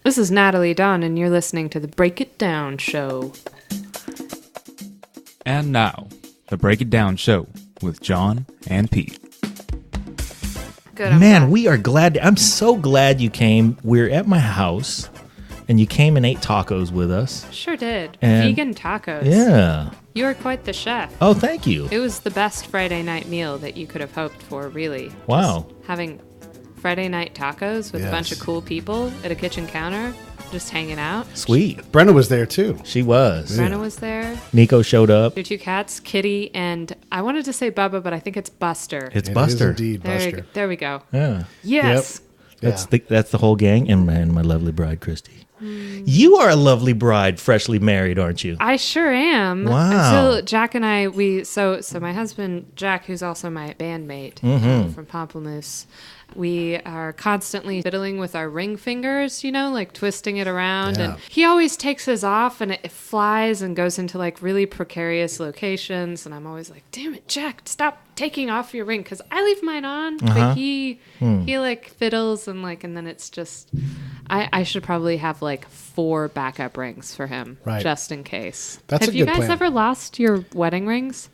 This is Nataly Dawn, and you're listening to the Break It Down Show. And now, the Break It Down Show with John and Pete. Good. I'm Man, back. we are glad. I'm so glad you came. We're at my house, and you came and ate tacos with us. Sure did. And- Vegan tacos. Yeah. You are quite the chef. Oh, thank you. It was the best Friday night meal that you could have hoped for, really. Wow. Just having Friday night tacos with a bunch of cool people at a kitchen counter, just hanging out. Sweet. Brenna was there too. She was. Brenna was there. Nico showed up. Your two cats, Kitty, and I wanted to say Bubba, but I think it's Buster. It's It Buster. is indeed Buster. There we go. Yeah. Yes. That's the whole gang, and my lovely bride, Christy. You are a lovely bride, freshly married, aren't you? I sure am. Wow. So Jack and I, so my husband Jack, who's also my bandmate from Pomplamoose, we are constantly fiddling with our ring fingers, like twisting it around. Yeah. And he always takes his off, and it flies and goes into like really precarious locations. And I'm always like, "Damn it, Jack! Stop taking off your ring," because I leave mine on, but he like fiddles and then it's just. I should probably have like 4 backup rings for him, Right. just in case. That's Have a you good guys plan. ever lost your wedding rings?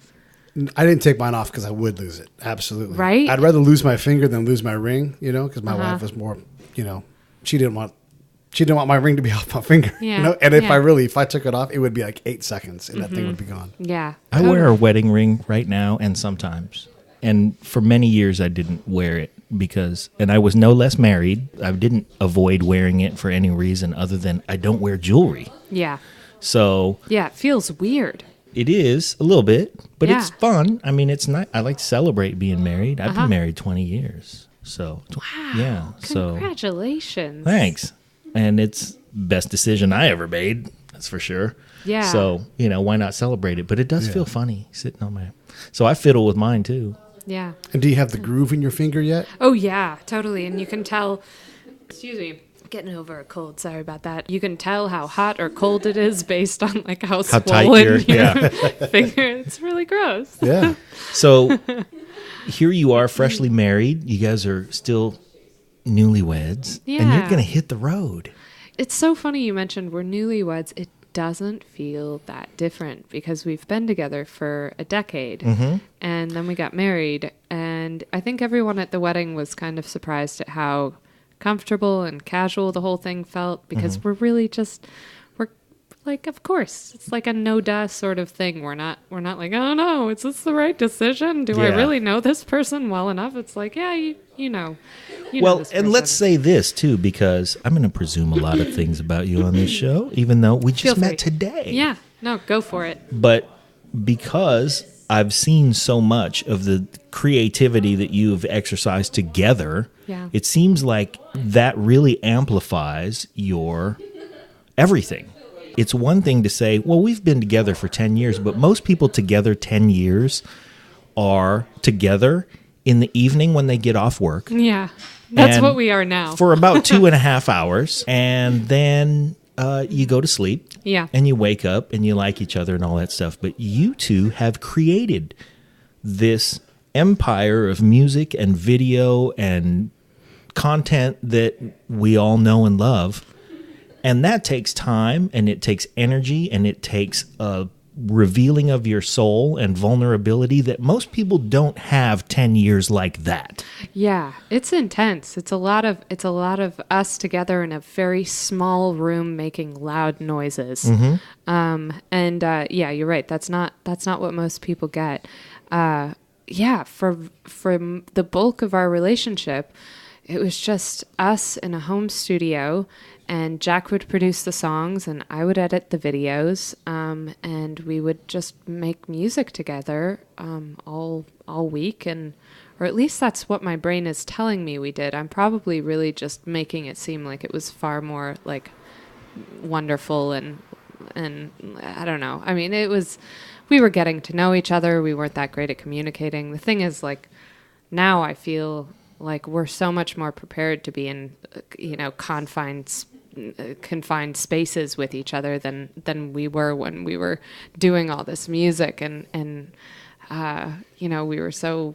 I didn't take mine off because I would lose it. Absolutely. Right? I'd rather lose my finger than lose my ring, because my wife was more, she didn't want my ring to be off my finger. Yeah, And if yeah. if I took it off, it would be like 8 seconds and that thing would be gone. Yeah. I wear a wedding ring right now, and sometimes. And for many years, I didn't wear it and I was no less married. I didn't avoid wearing it for any reason other than I don't wear jewelry. Yeah. So Yeah. It feels weird. it is a little bit, but Yeah. it's fun. I mean, it's not. I like to celebrate being married. I've been married 20 years. So, yeah. So, Congratulations. thanks. And it's best decision I ever made. That's for sure. Yeah. So, why not celebrate it? But it does feel funny sitting on my. So I fiddle with mine too. Yeah. And do you have the groove in your finger yet? Oh, yeah, totally. And you can tell, excuse me, getting over a cold. Sorry about that. You can tell how hot or cold it is based on like how tight swollen your- your finger. It's really gross. Yeah. So here you are, freshly married. You guys are still newlyweds, and you're Yeah. going to hit the road. It's so funny you mentioned we're newlyweds. It doesn't feel that different because we've been together for a decade and then we got married, and I think everyone at the wedding was kind of surprised at how comfortable and casual the whole thing felt because we're really we're like, of course, it's like a no-duh sort of thing. We're not like, oh no, is this the right decision? Do I Yeah. really know this person well enough? It's like, yeah, you know Well, this and let's person. say this too, because I'm going to presume a lot of things about you on this show, even though we Feel just met free. today. Yeah, no, go for it. But because I've seen so much of the creativity that you've exercised together, Yeah. it seems like that really amplifies your everything. It's one thing to say, well, we've been together for 10 years, but most people together 10 years are together in the evening when they get off work Yeah, that's And what we are now. for about 2.5 hours, and then you go to sleep. Yeah. And you wake up and you like each other and all that stuff. But you two have created this empire of music and video and content that we all know and love. And that takes time, and it takes energy, and it takes a revealing of your soul and vulnerability that most people don't have 10 years like that. Yeah, it's intense. It's a lot of us together in a very small room making loud noises. Yeah, you're right. That's not what most people get. For the bulk of our relationship, it was just us in a home studio, and Jack would produce the songs and I would edit the videos, and we would just make music together all week, or at least that's what my brain is telling me we did. I'm probably really just making it seem like it was far more like wonderful and I don't know. I mean, we were getting to know each other. We weren't that great at communicating. The thing is, like, now I feel like we're so much more prepared to be in, confined spaces with each other than we were when we were doing all this music and we were so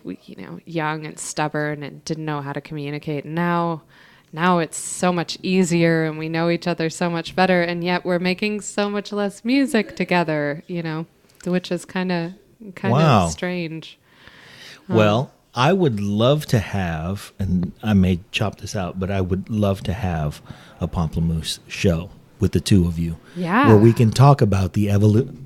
young and stubborn and didn't know how to communicate. And now now it's so much easier and we know each other so much better, and yet we're making so much less music together, which is kind of Wow. strange. Well, I would love to have, and I may chop this out, but I would love to have a Pomplamoose show with the two of you. Yeah. Where we can talk about the evolution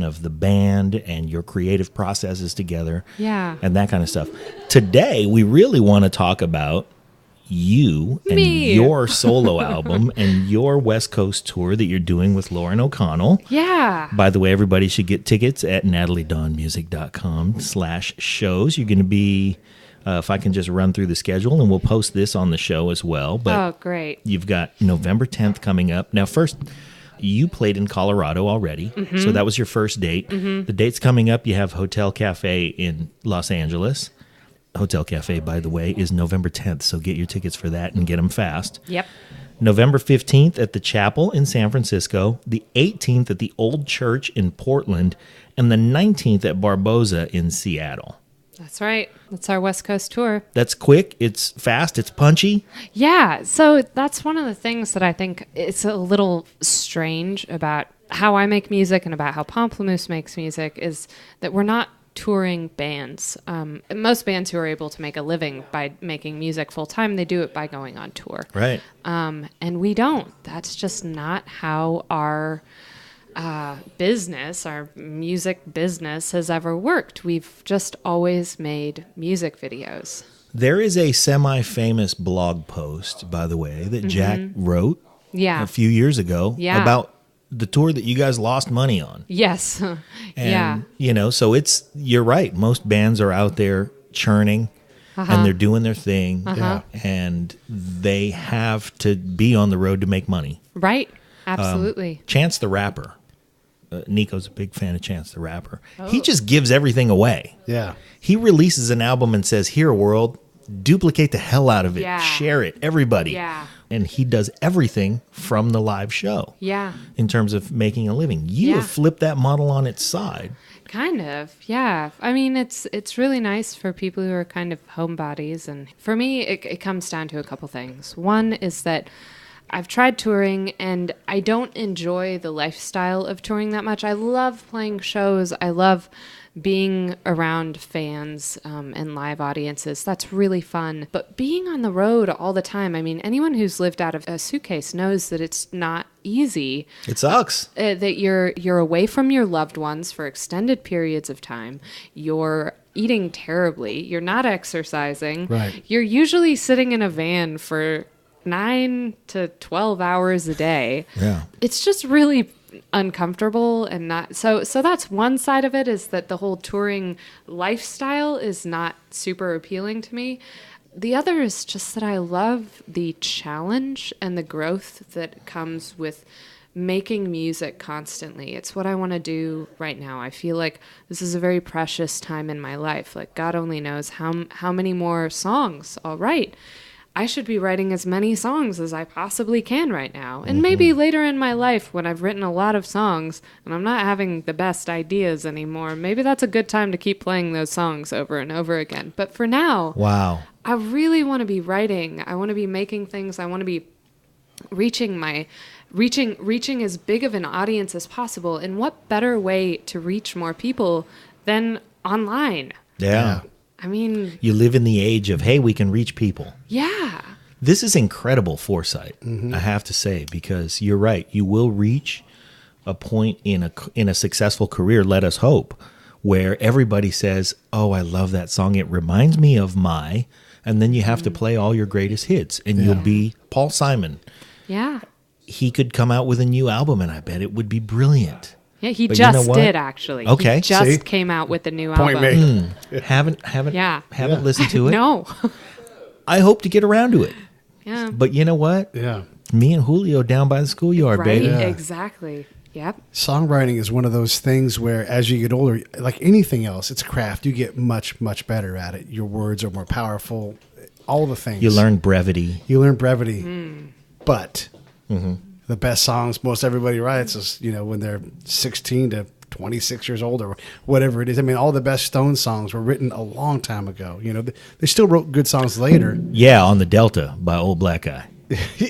of the band and your creative processes together. Yeah. And that kind of stuff. Today, we really want to talk about you and Me. your solo album and your West Coast tour that you're doing with Lauren O'Connell. Yeah. By the way, everybody should get tickets at natalydawnmusic.com/shows. You're going to be, if I can just run through the schedule, and we'll post this on the show as well. But Oh, great. you've got November 10th coming up. Now, first, you played in Colorado already, so that was your first date. The dates coming up, you have Hotel Cafe in Los Angeles. Hotel Cafe, by the way, is November 10th, so get your tickets for that and get them fast. Yep. November 15th at the Chapel in San Francisco, the 18th at the Old Church in Portland, and the 19th at Barboza in Seattle. That's right. That's our West Coast tour. That's quick, it's fast, it's punchy. Yeah. So that's one of the things that I think it's a little strange about how I make music and about how Pomplamoose makes music is that we're not touring bands. Most bands who are able to make a living by making music full time, they do it by going on tour. Right. And we don't. That's just not how our business, our music business has ever worked. We've just always made music videos. There is a semi-famous blog post, by the way, that Jack wrote Yeah. a few years ago about the tour that you guys lost money on. Yes. And, so you're right. Most bands are out there churning and they're doing their thing. And they have to be on the road to make money. Right. Absolutely. Chance the Rapper. Nico's a big fan of Chance the Rapper. He just gives everything away. Yeah. He releases an album and says, "Here, world, duplicate the hell out of it. Yeah. Share it, everybody." Yeah. And he does everything from the live show. Yeah. In terms of making a living. You have flipped that model on its side. Kind of, yeah. I mean, it's really nice for people who are kind of homebodies. And for me, it comes down to a couple things. One is that I've tried touring, and I don't enjoy the lifestyle of touring that much. I love playing shows. I love being around fans and live audiences. That's really fun. But being on the road all the time, I mean, anyone who's lived out of a suitcase knows that it's not easy. It sucks. That you're away from your loved ones for extended periods of time. You're eating terribly. You're not exercising. Right. You're usually sitting in a van for 9 to 12 hours a day. Yeah. It's just really uncomfortable and not so that's one side of it, is that the whole touring lifestyle is not super appealing to me. The other is just that I love the challenge and the growth that comes with making music constantly. It's what I want to do right now. I feel like this is a very precious time in my life. Like, God only knows how many more songs I'll write. I should be writing as many songs as I possibly can right now. And maybe later in my life, when I've written a lot of songs and I'm not having the best ideas anymore, maybe that's a good time to keep playing those songs over and over again. But for now, Wow. I really want to be writing. I want to be making things. I want to be reaching as big of an audience as possible. And what better way to reach more people than online? Yeah. I mean, You live in the age of, hey, we can reach people. yeah. This is incredible foresight, I have to say, because you're right. You will reach a point in a successful career, let us hope, where everybody says, "Oh, I love that song. It reminds me of my," and then you have to play all your greatest hits, and you'll be Paul Simon. Yeah. He could come out with a new album, and I bet it would be brilliant. Yeah, he But you know just what? did, actually. Okay. He just See? came out with the new Point album. made. Haven't Yeah. listened to it. No. I hope to get around to it. Yeah. But you know what? Yeah. Me and Julio down by the schoolyard, Right? baby. Yeah. Exactly. Yep. Songwriting is one of those things where, as you get older, like anything else, it's a craft. You get much, much better at it. Your words are more powerful. All the things. You learn brevity. You learn brevity. But the best songs most everybody writes is, when they're 16 to 26 years old or whatever it is. I mean, all the best Stones songs were written a long time ago. You know, they still wrote good songs later. Yeah, on the Delta by Old Black Guy.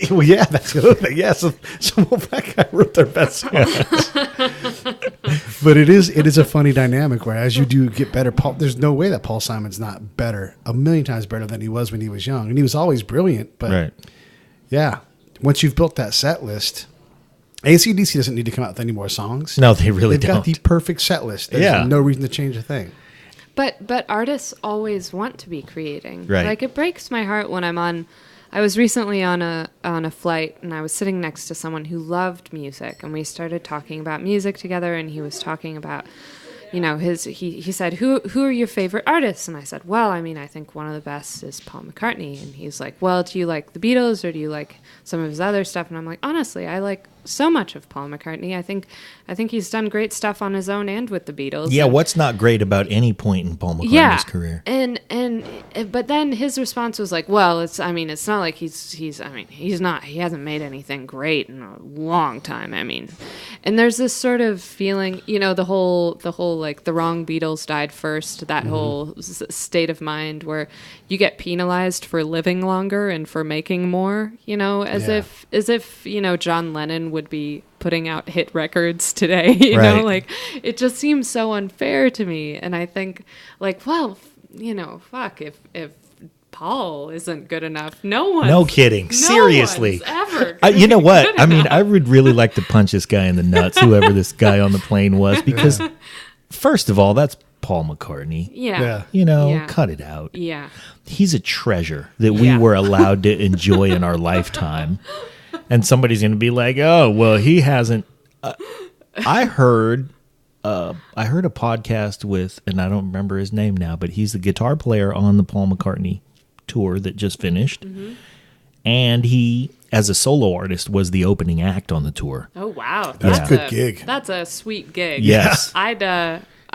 Well, yeah, that's the other thing. Yeah, so Old Black Guy wrote their best songs. But it is a funny dynamic where as you do get better, there's no way that Paul Simon's not better, a million times better than he was when he was young. And he was always brilliant. But Right. yeah, once you've built that set list, AC/DC doesn't need to come out with any more songs. No, they really They've don't. got the perfect set list. There's no reason to change a thing. But artists always want to be creating. Right. Like, it breaks my heart when I was recently on a flight, and I was sitting next to someone who loved music, and we started talking about music together, and he was talking about, you know, he said, who are your favorite artists? And I said, well, I mean, I think one of the best is Paul McCartney. And he's like, well, do you like the Beatles or do you like some of his other stuff? And I'm like, honestly, I like so much of Paul McCartney. I think he's done great stuff on his own and with the Beatles. Yeah, and, what's not great about any point in Paul McCartney's career? But then his response was like, well, it's not like he hasn't made anything great in a long time. I mean, and there's this sort of feeling, you know, the whole like the wrong Beatles died first, that whole state of mind where you get penalized for living longer and for making more, you know, as if, you know, John Lennon would be putting out hit records today, you know, like it just seems so unfair to me. And I think like, well, you know, fuck, if Paul isn't good enough, no kidding. Seriously. Ever You know what? I mean, I would really like to punch this guy in the nuts, whoever this guy on the plane was, because first of all, that's Paul McCartney. Yeah. You know, cut it out. Yeah. He's a treasure that we were allowed to enjoy in our lifetime. And somebody's going to be like, oh, well, he hasn't. I heard a podcast with, and I don't remember his name now, but he's the guitar player on the Paul McCartney tour that just finished. Mm-hmm. And he, as a solo artist, was the opening act on the tour. Oh, wow. That's a good gig. That's a sweet gig. Yes. I'd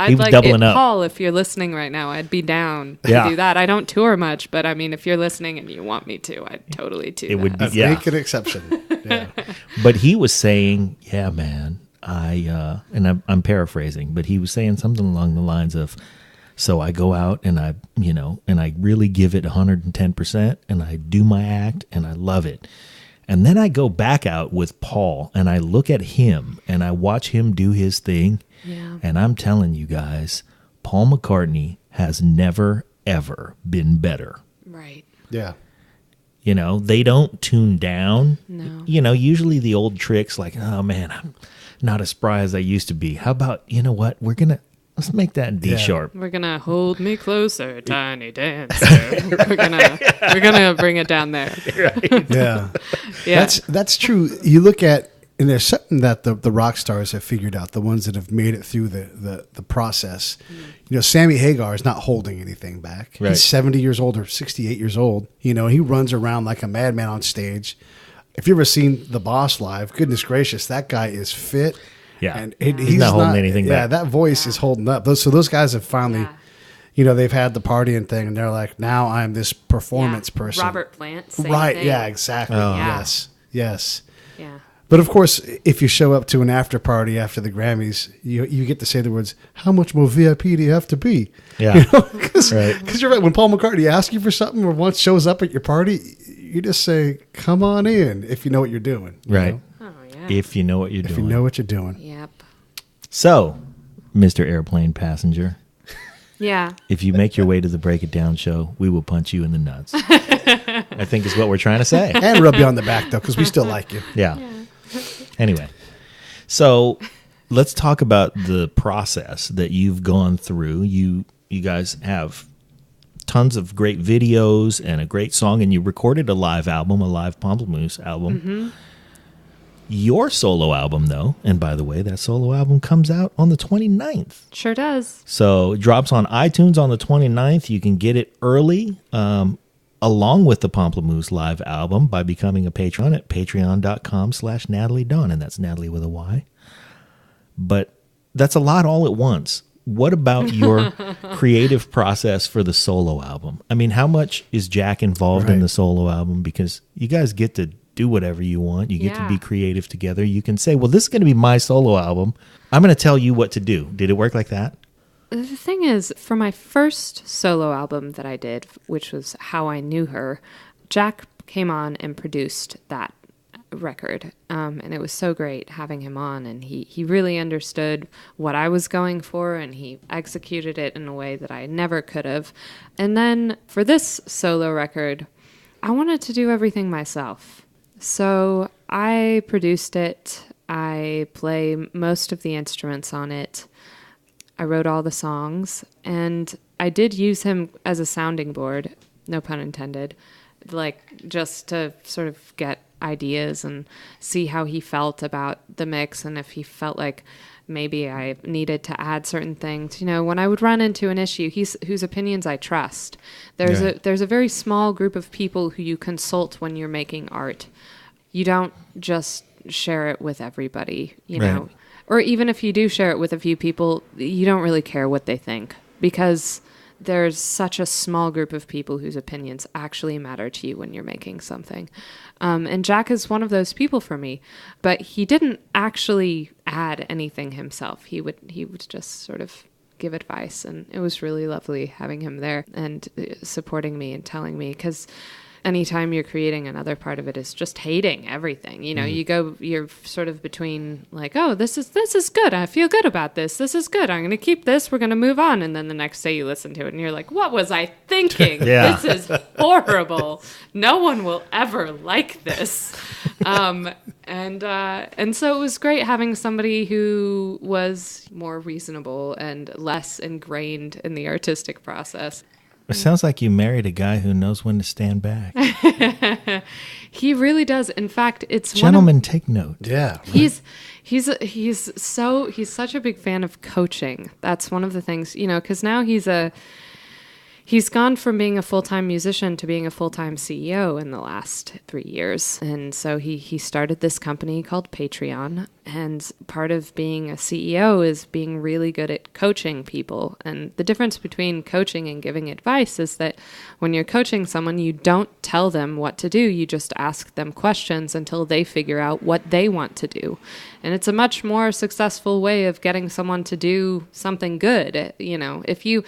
was like doubling it, up. Paul, if you're listening right now, I'd be down to do that. I don't tour much, but I mean, if you're listening and you want me to, I'd totally do that. Would be, Make an exception. Yeah. But he was saying, yeah, man, I'm paraphrasing, but he was saying something along the lines of, so I go out and I really give it 110% and I do my act and I love it. And then I go back out with Paul and I look at him and I watch him do his thing. Yeah. And I'm telling you guys, Paul McCartney has never, ever been better. Right. Yeah. You know, they don't tune down. No. You know, usually the old tricks like, oh man, I'm not as spry as I used to be. How about, you know what? Let's make that in D sharp. We're gonna hold me closer, tiny dancer. we're gonna bring it down there. Right. Yeah. Yeah. That's true. You look at, and there's something that the rock stars have figured out, the ones that have made it through the process. You know, Sammy Hagar is not holding anything back. Right. He's 70 years old or 68 years old. You know, he runs around like a madman on stage. If you've ever seen The Boss live, goodness gracious, that guy is fit. Yeah. And he's not holding anything back. Yeah, that voice is holding up. Those guys have finally, you know, they've had the partying thing, and they're like, now I'm this performance person. Robert Plant, same right? thing. Yeah, exactly. Oh. Yes. Yeah. But of course, if you show up to an after party after the Grammys, you get to say the words, "How much more VIP do you have to be?" Yeah, you know? Because right. you're right. When Paul McCartney asks you for something or once shows up at your party, you just say, "Come on in," if you know what you're doing. Right. Know? Oh yeah. If you know what you're doing. If you know what you're doing. Yep. So, Mr. Airplane Passenger. Yeah. If you make your way to the Break It Down show, we will punch you in the nuts. I think is what we're trying to say. And rub you on the back, though, because we still like you. Yeah. Anyway, so let's talk about the process that you've gone through. You guys have tons of great videos and a great song, and you recorded a live Pomplamoose album. Mm-hmm. Your solo album, though, and by the way, that solo album comes out on the 29th. Sure does. So it drops on iTunes on the 29th. You can get it early, along with the Pomplamoose live album by becoming a patron at patreon.com/Nataly Dawn. And that's Natalie with a Y. But that's a lot all at once. What about your creative process for the solo album? I mean, how much is Jack involved in the solo album? Because you guys get to do whatever you want. You get to Yeah. be creative together. You can say, well, this is going to be my solo album. I'm going to tell you what to do. Did it work like that? The thing is, for my first solo album that I did, which was How I Knew Her, Jack came on and produced that record. And it was so great having him on. And he really understood what I was going for, and he executed it in a way that I never could have. And then for this solo record, I wanted to do everything myself. So I produced it. I play most of the instruments on it. I wrote all the songs, and I did use him as a sounding board, no pun intended, like just to sort of get ideas and see how he felt about the mix, and if he felt like maybe I needed to add certain things. You know, when I would run into an issue, whose opinions I trust. There's a very small group of people who you consult when you're making art. You don't just share it with everybody, you know. Or even if you do share it with a few people, you don't really care what they think, because there's such a small group of people whose opinions actually matter to you when you're making something. And Jack is one of those people for me, but he didn't actually add anything himself. He would just sort of give advice, and it was really lovely having him there and supporting me and telling me, because anytime you're creating, another part of it is just hating everything. You know, you're sort of between like, oh, this is good. I feel good about this. This is good. I'm going to keep this. We're going to move on. And then the next day you listen to it and you're like, what was I thinking? Yeah. This is horrible. No one will ever like this. And so it was great having somebody who was more reasonable and less ingrained in the artistic process. It sounds like you married a guy who knows when to stand back. He really does. In fact, it's Gentlemen, take note. Yeah. He's such a big fan of coaching. That's one of the things, you know, because now he's gone from being a full-time musician to being a full-time CEO in the last 3 years. And so he started this company called Patreon. And part of being a CEO is being really good at coaching people. And the difference between coaching and giving advice is that when you're coaching someone, you don't tell them what to do. You just ask them questions until they figure out what they want to do. And it's a much more successful way of getting someone to do something good. You know, if you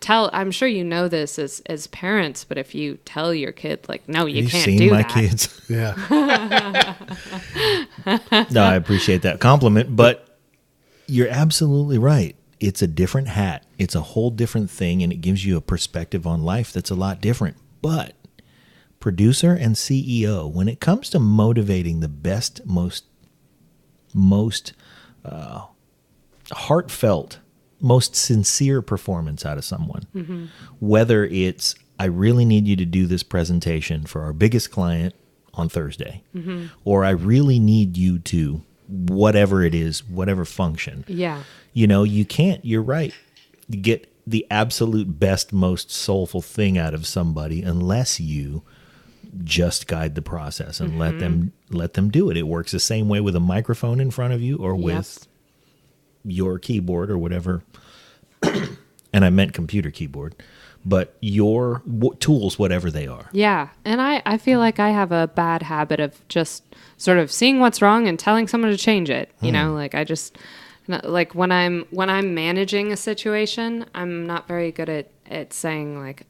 I'm sure you know this as parents, but if you tell your kid, like, no, you can't do that. Have you seen my kids? Yeah. No, I appreciate that compliment, but you're absolutely right. It's a different hat. It's a whole different thing, and it gives you a perspective on life that's a lot different. But producer and CEO, when it comes to motivating the best, most heartfelt, most sincere performance out of someone, whether it's, I really need you to do this presentation for our biggest client on Thursday, or I really need you to, whatever it is, whatever function. Yeah. You know, you can't, you're right, get the absolute best, most soulful thing out of somebody unless you just guide the process and let them do it. It works the same way with a microphone in front of you or with your keyboard or whatever. And I meant computer keyboard, but your tools, whatever they are. Yeah. And I feel like I have a bad habit of just sort of seeing what's wrong and telling someone to change it. You know, like I just, like when I'm managing a situation, I'm not very good at saying like,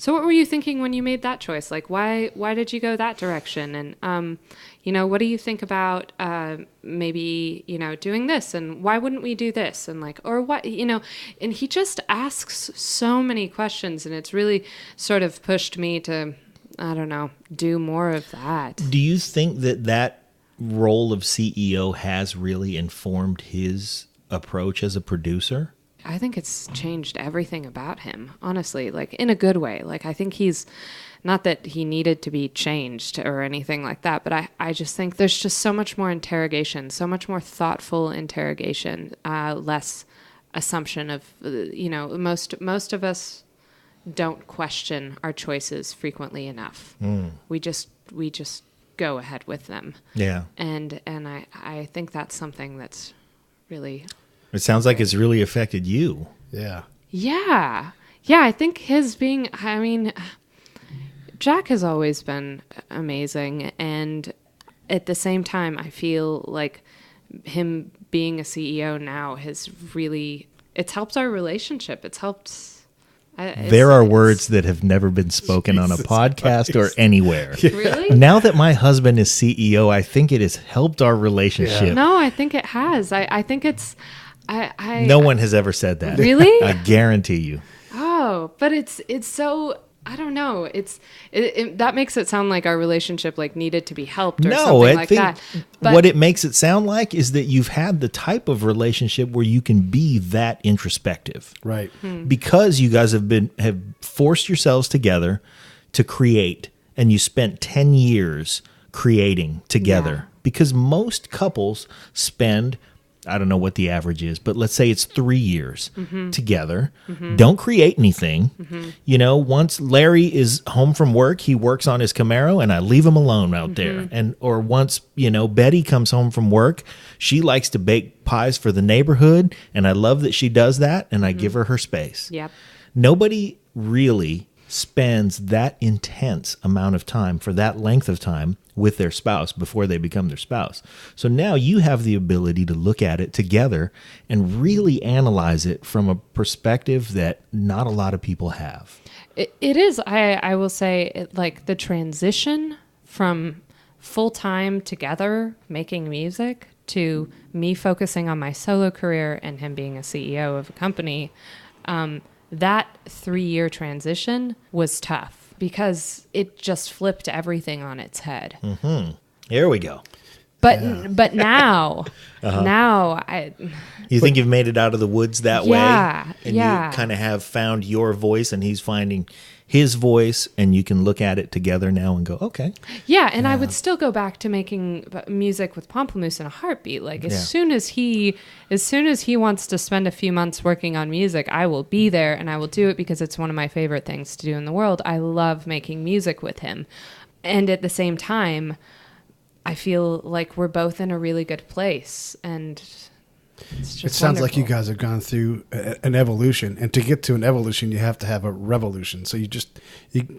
so what were you thinking when you made that choice? Like, why did you go that direction? And, you know, what do you think about maybe, you know, doing this? And why wouldn't we do this? And like, or what, you know, and he just asks so many questions, and it's really sort of pushed me to, I don't know, do more of that. Do you think that role of CEO has really informed his approach as a producer? I think it's changed everything about him, honestly, like in a good way. Like, I think he's, not that he needed to be changed or anything like that, but I just think there's just so much more interrogation, so much more thoughtful interrogation, less assumption of, you know, most of us don't question our choices frequently enough. We just go ahead with them. Yeah. And I think that's something that's really... It sounds like it's really affected you. Yeah. Yeah. Yeah, I think his being, I mean, Jack has always been amazing, and at the same time, I feel like him being a CEO now has really, it's helped our relationship. It's helped. There are words that have never been spoken on a podcast or anywhere. Really? Now that my husband is CEO, I think it has helped our relationship. No, I think it has. I think it's. No one has ever said that. Really? I guarantee you. Oh, but it's so. I don't know. That makes it sound like our relationship like needed to be helped or something like that. But what it makes it sound like is that you've had the type of relationship where you can be that introspective, Right. because you guys have forced yourselves together to create, and you spent 10 years creating together. Yeah. Because most couples spend, I don't know what the average is, but let's say it's 3 years together. Don't create anything. You know, once Larry is home from work, he works on his Camaro and I leave him alone out there. Or once, you know, Betty comes home from work, she likes to bake pies for the neighborhood. And I love that she does that. And I give her her space. Yep. Nobody really spends that intense amount of time for that length of time with their spouse before they become their spouse. So now you have the ability to look at it together and really analyze it from a perspective that not a lot of people have. It is. I will say, like the transition from full time together making music to me focusing on my solo career and him being a CEO of a company. That 3-year transition was tough because it just flipped everything on its head. Here we go. But now, You think you've made it out of the woods that way? And yeah. you kind of have found your voice and he's finding his voice, and you can look at it together now and go, okay. Yeah, and I would still go back to making music with Pomplamoose in a heartbeat. Like as soon as he wants to spend a few months working on music, I will be there and I will do it because it's one of my favorite things to do in the world. I love making music with him. And at the same time, I feel like we're both in a really good place, and it's just It sounds like you wonderful. guys have gone through an evolution, and to get to an evolution, you have to have a revolution. So you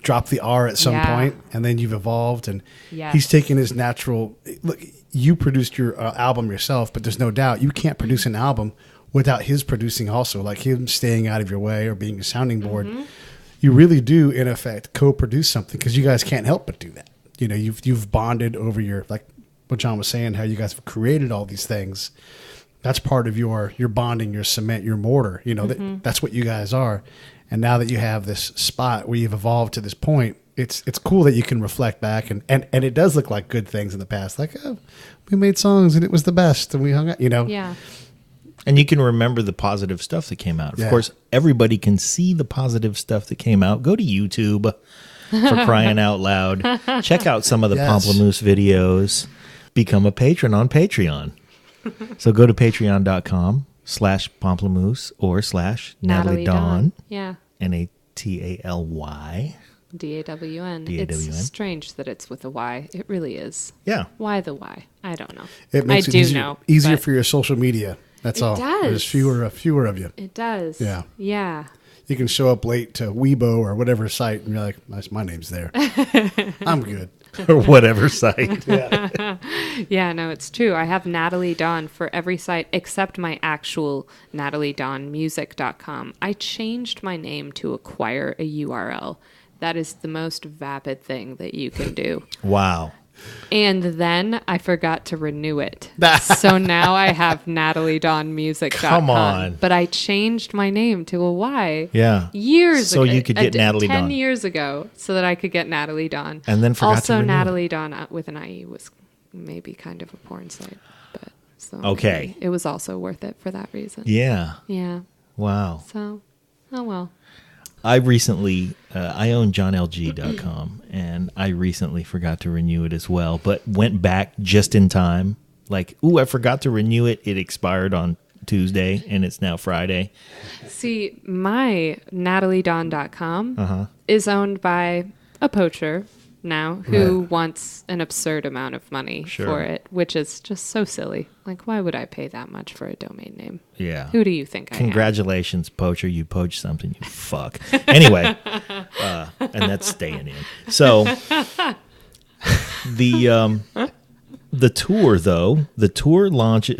drop the R at some point, and then you've evolved. And Yes. he's taken his natural. Look, you produced your album yourself, but there's no doubt you can't produce an album without his producing also, like him staying out of your way or being a sounding board. You really do, in effect, co-produce something because you guys can't help but do that. You know, you've bonded over your, like what John was saying, how you guys have created all these things. That's part of your bonding, your cement, your mortar. You know, that's what you guys are. And now that you have this spot where you've evolved to this point, it's cool that you can reflect back. And it does look like good things in the past. Like, oh, we made songs and it was the best. And we hung out, you know. Yeah. And you can remember the positive stuff that came out. Of Yeah. course, everybody can see the positive stuff that came out. Go to YouTube, for crying out loud. Check out some of the Yes. Pomplamoose videos. Become a patron on Patreon. So go to patreon.com/Pomplamoose or /Nataly Dawn. Yeah. Nataly. DAWN. DAWN. It's strange that it's with a Y. It really is. Yeah. Why the Y? I don't know. It makes I it do easier, know. easier but for your social media. That's It all. does. There's fewer of you. It does. Yeah. Yeah. You can show up late to Weibo or whatever site and you're like, nice, my name's there. I'm good. Or whatever site. Yeah, no, it's true. I have Nataly Dawn for every site except my actual NatalyDawnMusic.com. I changed my name to acquire a URL. That is the most vapid thing that you can do. Wow. And then I forgot to renew it. So now I have NatalyDawnMusic.com. Come on. But I changed my name to a Y. Yeah. Years So ago. you could get Nataly 10 Dawn. years ago so that I could get Nataly Dawn. And then forgot also, to renew it. Nataly Dawn with an IE was maybe kind of a porn site. But so Okay. maybe it was also worth it for that reason. Yeah. Yeah. Wow. So, oh well. I recently, I own johnlg.com, and I recently forgot to renew it as well, but went back just in time. Like, ooh, I forgot to renew it. It expired on Tuesday, and it's now Friday. See, my NatalyDawn.com is owned by a poacher now who wants an absurd amount of money Sure. for it, which is just so silly. Like, why would I pay that much for a domain name? Yeah. Who do you think I am? Congratulations, poacher. You poached something, you fuck. Anyway, and that's staying in. So the tour, though, the tour launch,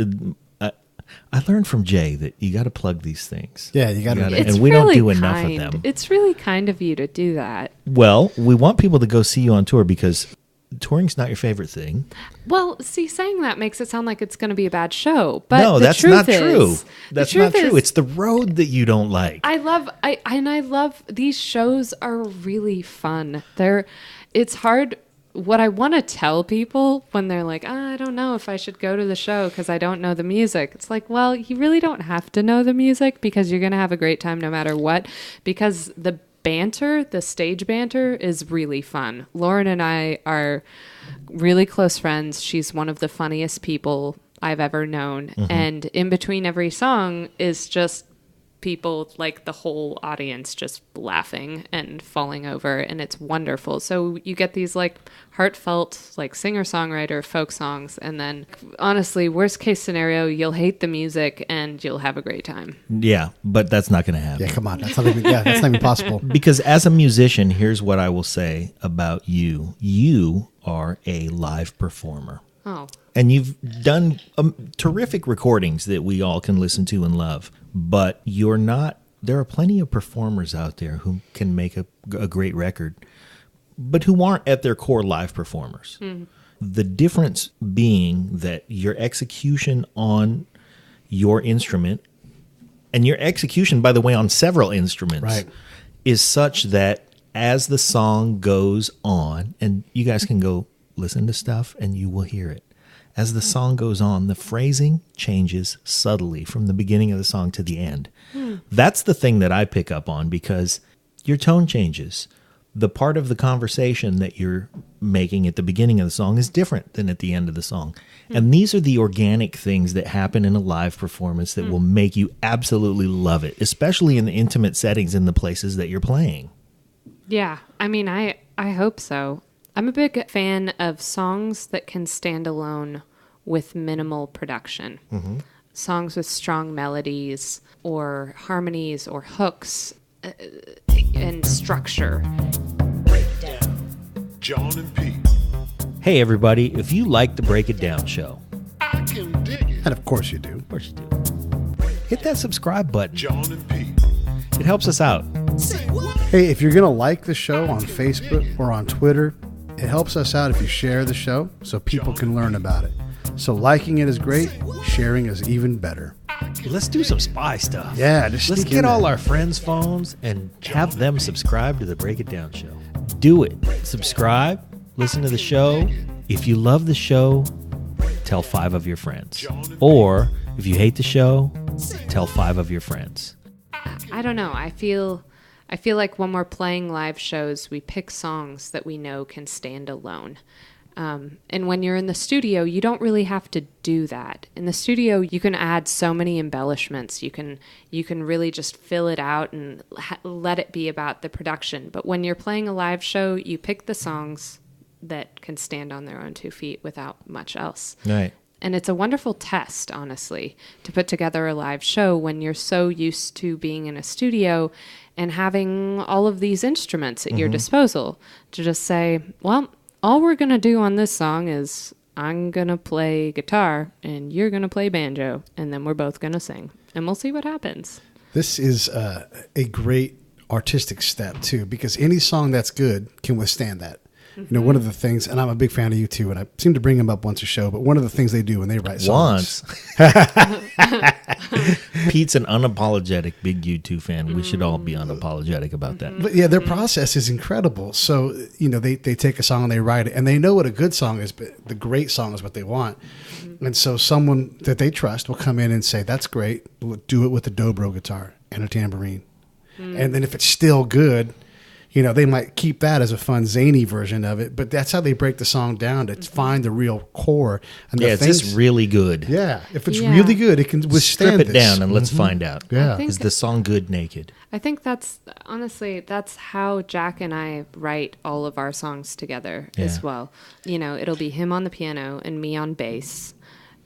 I learned from Jay that you got to plug these things. Yeah, you got to. It's and we really don't do enough of kind. them. It's really kind of you to do that. Well, we want people to go see you on tour because touring's not your favorite thing. Well, see, saying that makes it sound like it's going to be a bad show. But No, the that's truth not true. is- That's the not truth true. is, It's the road that you don't like. I love these shows are really fun. It's hard. What I want to tell people when they're like, I don't know if I should go to the show because I don't know the music. It's like, well, you really don't have to know the music because you're going to have a great time no matter what. Because the banter, the stage banter is really fun. Lauren and I are really close friends. She's one of the funniest people I've ever known. And in between every song is just people, like the whole audience, just laughing and falling over, and it's wonderful. So you get these like heartfelt, like singer-songwriter folk songs, and then honestly, worst case scenario, you'll hate the music and you'll have a great time. Yeah, but that's not going to happen. Yeah, come on. That's not even possible. Because as a musician, here's what I will say about you. You are a live performer. Oh, And you've done terrific recordings that we all can listen to and love. But you're not, there are plenty of performers out there who can make a great record, but who aren't at their core live performers. The difference being that your execution on your instrument, and your execution, by the way, on several instruments, Right. is such that as the song goes on, and you guys can go listen to stuff and you will hear it. As the song goes on, the phrasing changes subtly from the beginning of the song to the end. That's the thing that I pick up on because your tone changes. The part of the conversation that you're making at the beginning of the song is different than at the end of the song. And these are the organic things that happen in a live performance that will make you absolutely love it, especially in the intimate settings in the places that you're playing. yeah. I mean, I hope so. I'm a big fan of songs that can stand alone with minimal production. Songs with strong melodies or harmonies or hooks and structure. John and Pete. Hey, everybody, if you like the Break It Down show, I can dig it. And of course you do. of course you do, hit that subscribe button. John and Pete. It helps us out. Hey, if you're going to like the show on Facebook or on Twitter, it helps us out if you share the show so people can learn about it. So liking it is great. Sharing is even better. Let's do some spy stuff. Yeah, just Let's sneak get in all there. our friends' phones and have them subscribe to the Break It Down show. Do it. Subscribe. Listen to the show. If you love the show, tell 5 of your friends. Or if you hate the show, tell 5 of your friends. I don't know. I feel like when we're playing live shows, we pick songs that we know can stand alone. And when you're in the studio, you don't really have to do that. In the studio, you can add so many embellishments. You can really just fill it out and let it be about the production. But when you're playing a live show, you pick the songs that can stand on their own 2 feet without much else. Right. And it's a wonderful test, honestly, to put together a live show when you're so used to being in a studio and having all of these instruments at your disposal to just say, well, all we're going to do on this song is I'm going to play guitar and you're going to play banjo, and then we're both going to sing, and we'll see what happens. This is a great artistic step, too, because any song that's good can withstand that. You know, one of the things, and I'm a big fan of you too, and I seem to bring them up once a show, but one of the things they do when they write songs. Pete's an unapologetic big U2 fan. We should all be unapologetic about that. But yeah, their process is incredible. So, you know, they take a song and they write it, and they know what a good song is, but the great song is what they want. And so someone that they trust will come in and say, that's great, we'll do it with a dobro guitar and a tambourine. And then if it's still good, You know, they might keep that as a fun, zany version of it, but that's how they break the song down to find the real core. And Yeah, it's just really good. Yeah, if it's Yeah. really good, it can withstand Strip it this. down and let's find out. Yeah. I think- Is the song good naked? I think that's honestly that's how Jack and I write all of our songs together Yeah. as well. You know, it'll be him on the piano and me on bass,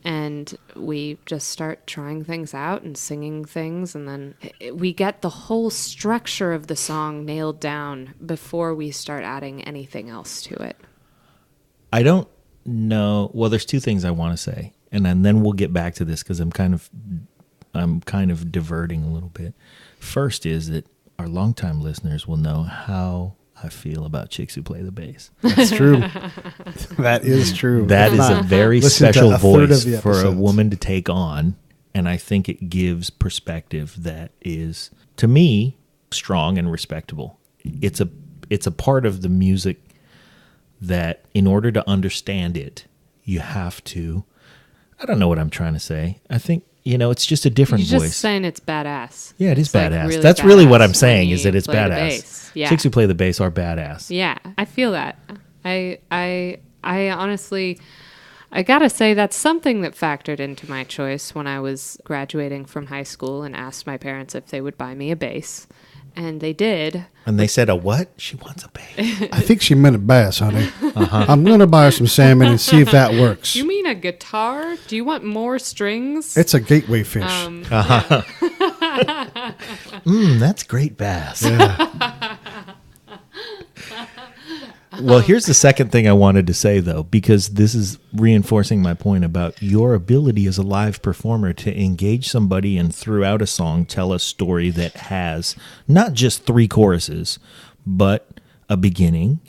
and we just start trying things out and singing things, and then we get the whole structure of the song nailed down before we start adding anything else to it. I don't know. Well, there's two things I want to say, and then we'll get back to this because I'm kind of diverting a little bit. First is that our longtime listeners will know how I feel about chicks who play the bass. That's true. That is true. That If is a not, very listen to special a third voice of the for a episodes. woman to take on, and I think it gives perspective that is, to me, strong and respectable. It's a part of the music that, in order to understand it, you have to. I don't know what I'm trying to say. I think, it's just a different You're voice. just saying it's badass. Yeah, it is It's, like, badass. really That's really what badass I'm saying, when is that you it's play the badass. bass. Yeah. Chicks who play the bass are badass. Yeah, I feel that. I honestly, I gotta say that's something that factored into my choice when I was graduating from high school and asked my parents if they would buy me a bass, and they did. And they said, a what? She wants a bass. I think she meant a bass, honey. I'm going to buy her some salmon and see if that works. You mean a guitar? Do you want more strings? It's a gateway fish. That's great bass. Well, here's the second thing I wanted to say, though, because this is reinforcing my point about your ability as a live performer to engage somebody and throughout a song tell a story that has not just 3 choruses, but a beginning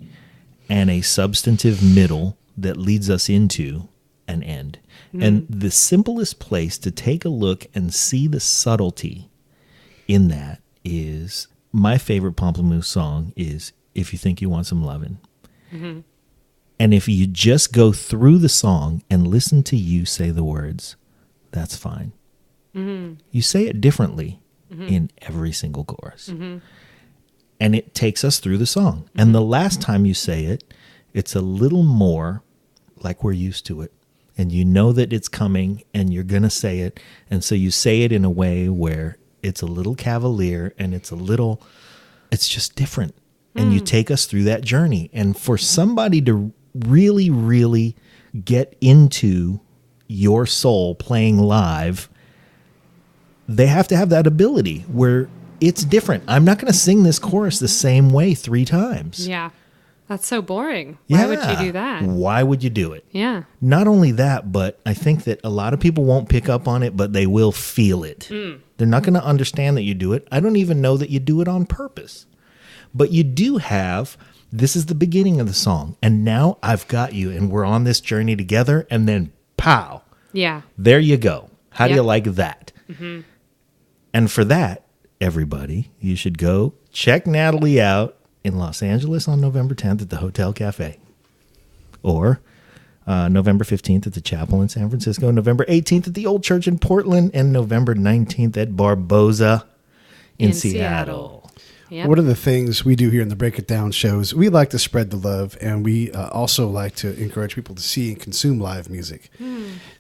and a substantive middle that leads us into an end. And the simplest place to take a look and see the subtlety in that is my favorite Pomplamoose song is If You Think You Want Some Lovin'. And if you just go through the song and listen to you say the words, that's fine. You say it differently in every single chorus. And it takes us through the song. And the last time you say it, it's a little more like we're used to it. And you know that it's coming and you're going to say it. And so you say it in a way where it's a little cavalier and it's just different. And you take us through that journey. And for somebody to really, really get into your soul playing live, they have to have that ability where it's different. I'm not going to sing this chorus the same way 3 times. Yeah, that's so boring. Why would you do that? Why would you do it? Yeah. Not only that, but I think that a lot of people won't pick up on it, but they will feel it. They're not going to understand that you do it. I don't even know that you do it on purpose. But you do have, this is the beginning of the song, and now I've got you, and we're on this journey together, and then pow. Yeah. There you go. How do you Yep. like that? And for that, everybody, you should go check Nataly out in Los Angeles on November 10th at the Hotel Cafe. Or November 15th at the Chapel in San Francisco, November 18th at the Old Church in Portland, and November 19th at Barboza in Seattle. Yep. One of the things we do here in the Break It Down shows, we like to spread the love, and we also like to encourage people to see and consume live music.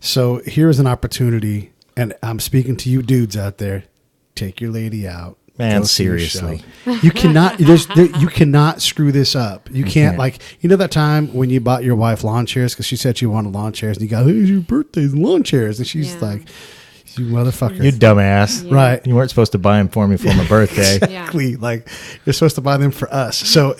So here's an opportunity, and I'm speaking to you dudes out there. Take your lady out. Man, Go see a seriously. show. You cannot. You cannot screw this up. You can't, like, you know that time when you bought your wife lawn chairs because she said she wanted lawn chairs, and you go, "Hey, it's your birthday, lawn chairs," and she's Yeah. like, "You motherfucker." You dumbass. Yeah. Right. You weren't supposed to buy them for me for my birthday. Yeah. Exactly. Like, you're supposed to buy them for us. So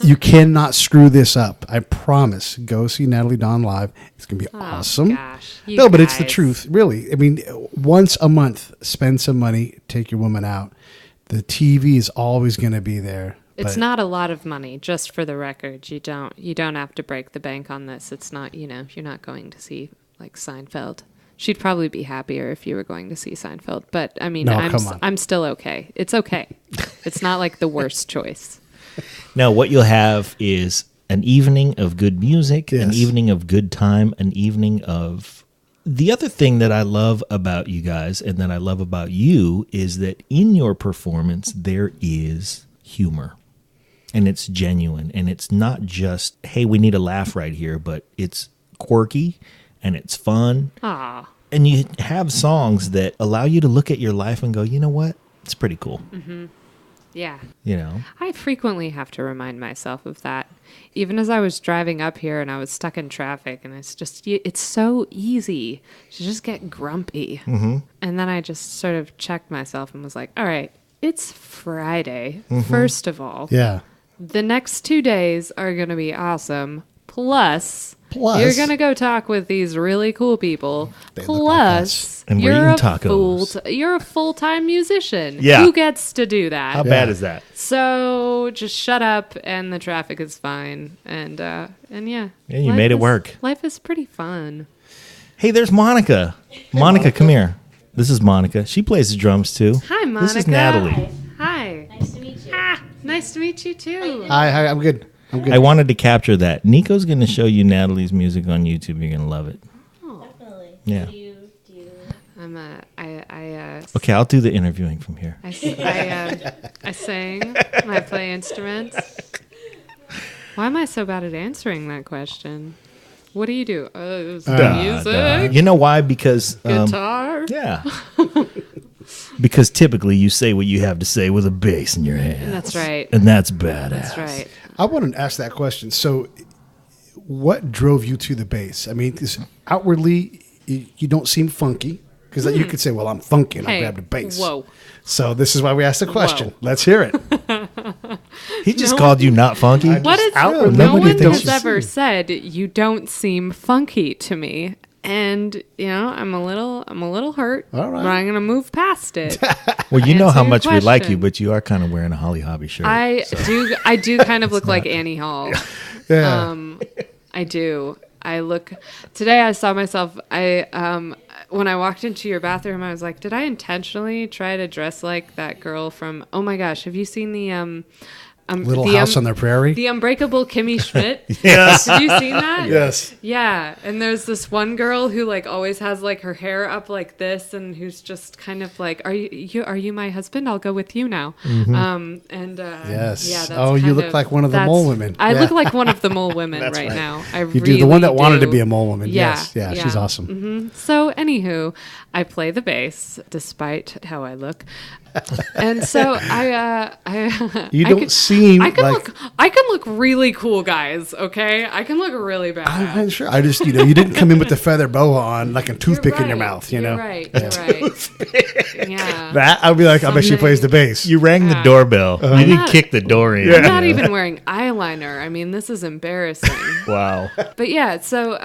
you cannot screw this up. I promise. Go see Nataly Dawn live. It's going to be awesome. Gosh. You No, but it's the guys. truth, really. I mean, once a month, spend some money, take your woman out. The TV is always going to be there. It's but not a lot of money, just for the record. You don't have to break the bank on this. It's not, you're not going to see like Seinfeld. She'd probably be happier if you were going to see Seinfeld, but I mean, No, come on. I'm still okay. It's okay. It's not like the worst choice. No, what you'll have is an evening of good music, an Yes. evening of good time, an evening of... The other thing that I love about you guys and that I love about you is that in your performance, there is humor. and it's genuine, and it's not just, hey, we need a laugh right here, but it's quirky and it's fun. Ah. And you have songs that allow you to look at your life and go, you know what? It's pretty cool. Yeah. You know? I frequently have to remind myself of that. Even as I was driving up here and I was stuck in traffic, and it's so easy to just get grumpy. And then I just sort of checked myself and was like, all right, it's Friday, first of all. Yeah. The next 2 days are going to be awesome. Plus, you're going to go talk with these really cool people. They look like Plus, And we're you're eating tacos. you're a full-time musician. Yeah. Who gets to do that? How bad is that? So just shut up, and the traffic is fine, and yeah. Yeah, you Life made it is- work. Life is pretty fun. Hey, there's Monica. Monica, come here. This is Monica. She plays the drums too. Hi, Monica. This is Natalie. Hi. Nice to meet you. Ah, nice to meet you too. Hi, I'm good. I'm good. I wanted to capture that. Nico's going to show you Natalie's music on YouTube. You're going to love it. Definitely. Yeah. Do you Okay, I'll do the interviewing from here. I sing. And I play instruments. Why am I so bad at answering that question? What do you do? Music, You know why? Because guitar. yeah. Because typically you say what you have to say with a bass in your hand. That's right. And that's badass. That's right. I want to ask that question. So, what drove you to the bass? I mean, 'cause outwardly, you don't seem funky. Because you could say, well, I'm funky and I Hey, grabbed a bass. whoa. So, this is why we asked the question. Whoa. Let's hear it. He just called you not funky. What is outwardly, no nobody one thinks has you ever sing. said you don't seem funky to me. And I'm a little hurt. All right. But I'm gonna move past it. Well, you know Answer how your much we like you, question. but you are kind of wearing a Holly Hobby shirt. I do kind of look like Annie Hall. Yeah. I do. Today I saw myself, when I walked into your bathroom, I was like, did I intentionally try to dress like that girl from, oh my gosh, have you seen the, Little House on the Prairie? The Unbreakable Kimmy Schmidt? Yes. Have you seen that? Yes. Yeah, and there's this one girl who always has her hair up like this, and who's just kind of like, "Are you my husband? I'll go with you now." Yes. yeah. That's Oh, you kind look like one of the mole women. I Yeah. look like one of the mole women right now. You do. The one that wanted to be a mole woman. Yeah, Yes. Yeah, she's awesome. So, anywho, I play the bass despite how I look. And so You I don't could- seem I can like... look really cool, guys. Okay, I can look really bad. I'm sure. I just, you didn't come in with the feather boa on like a toothpick in your mouth, You're right. You're right. Yeah. That, I'd be like, I bet she plays the bass. You rang the Yeah. doorbell. You didn't not- kick the door in. I'm not even wearing eyeliner. I mean, this is embarrassing. Wow. But yeah, so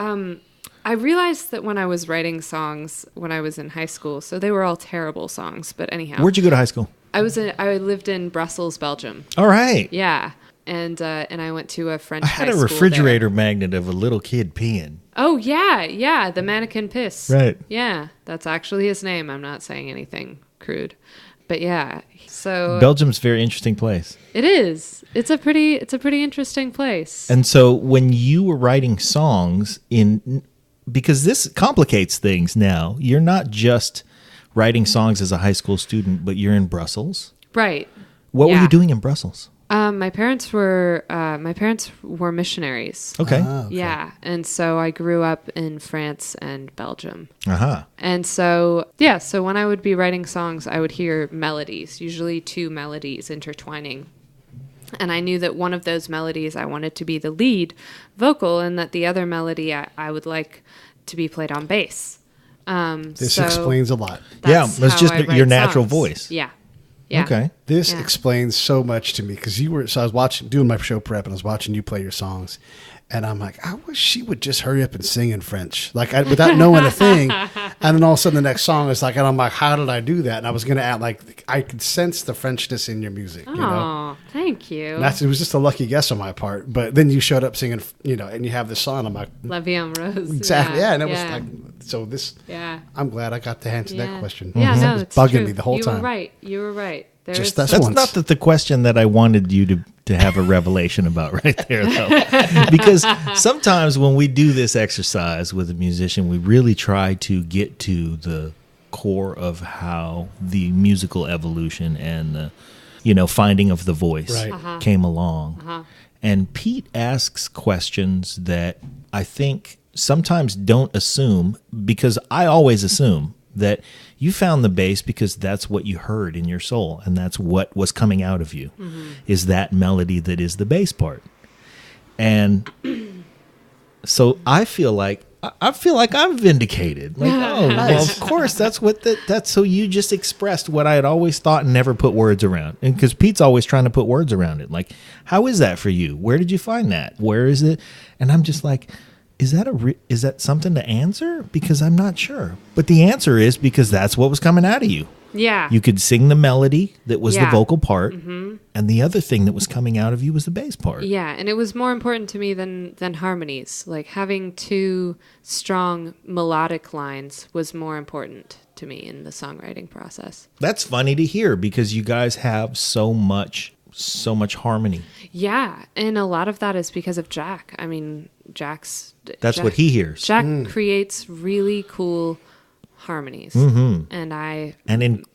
I realized that when I was writing songs when I was in high school, so they were all terrible songs. But anyhow, Where'd you go to high school? I lived in Brussels, Belgium. All right. Yeah, and I went to a French. I had high a school refrigerator there. magnet of a little kid peeing. Oh yeah, the mannequin piss. Right. Yeah, that's actually his name. I'm not saying anything crude, but yeah. So Belgium's a very interesting place. it is. It's a pretty interesting place. And so when you were writing songs because this complicates things now, you're not just writing songs as a high school student, but you're in Brussels. Right. What were Yeah. you doing in Brussels? My parents were missionaries. Okay. Yeah, and so I grew up in France and Belgium. Uh-huh. And so, yeah, so when I would be writing songs, I would hear melodies, usually two melodies intertwining. And I knew that one of those melodies I wanted to be the lead vocal, and that the other melody I would like to be played on bass. This So explains a lot. Yeah, that's it's how just I write your natural songs. voice. Yeah. Yeah. Okay. This Yeah. explains so much to me because I was doing my show prep, and I was watching you play your songs, and I'm like, I wish she would just hurry up and sing in French, without knowing a thing. And then all of a sudden, the next song is and I'm like, how did I do that? And I was gonna add I could sense the Frenchness in your music. Oh, thank you. And it was just a lucky guess on my part. But then you showed up singing, and you have this song. I'm like, La Vie en Rose. exactly, yeah. And it yeah. was like, so this. Yeah. I'm glad I got to answer that question. Yeah, no, It was it's bugging true. me the whole You time. You were right. There Just is that's That's once. not the question that I wanted you to have a revelation about right there, though. Because sometimes when we do this exercise with a musician, we really try to get to the core of how the musical evolution and finding of the voice Right. came along. And Pete asks questions that I think sometimes don't assume, because I always assume that you found the bass because that's what you heard in your soul, and that's what was coming out of you, is that melody that is the bass part. And so I feel like I'm vindicated. Like, oh, well, of course, that's so you just expressed what I had always thought and never put words around. And because Pete's always trying to put words around it. Like, how is that for you? Where did you find that? Where is it? And I'm just like, is that something to answer? Because I'm not sure. But the answer is because that's what was coming out of you. Yeah. You could sing the melody that was the Yeah. vocal part, and the other thing that was coming out of you was the bass part. Yeah, and it was more important to me than harmonies. Like having two strong melodic lines was more important to me in the songwriting process. That's funny to hear because you guys have so much harmony. Yeah, and a lot of that is because of Jack. I mean, That's Jack- what he hears. Jack creates really cool harmonies, and I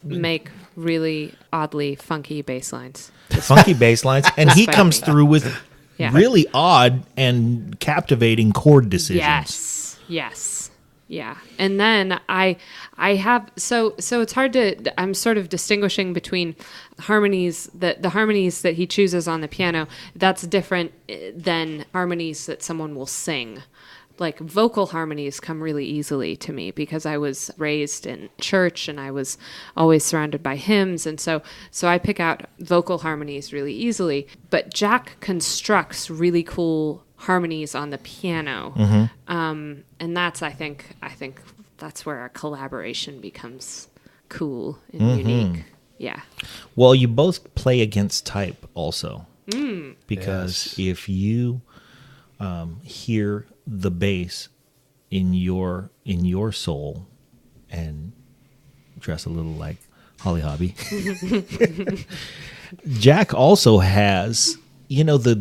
make really oddly funky bass lines. Funky bass lines, and he Despite comes me. through with Yeah. really odd and captivating chord decisions. Yes. Yeah. And then I have so it's hard to I'm sort of distinguishing between harmonies the harmonies that he chooses on the piano. That's different than harmonies that someone will sing. Like vocal harmonies come really easily to me because I was raised in church and I was always surrounded by hymns, and so I pick out vocal harmonies really easily. But Jack constructs really cool harmonies on the piano, and that's I think that's where our collaboration becomes cool and unique. Yeah. Well, you both play against type also, because if you hear the bass in your soul and dress a little like Holly Hobby, Jack also has the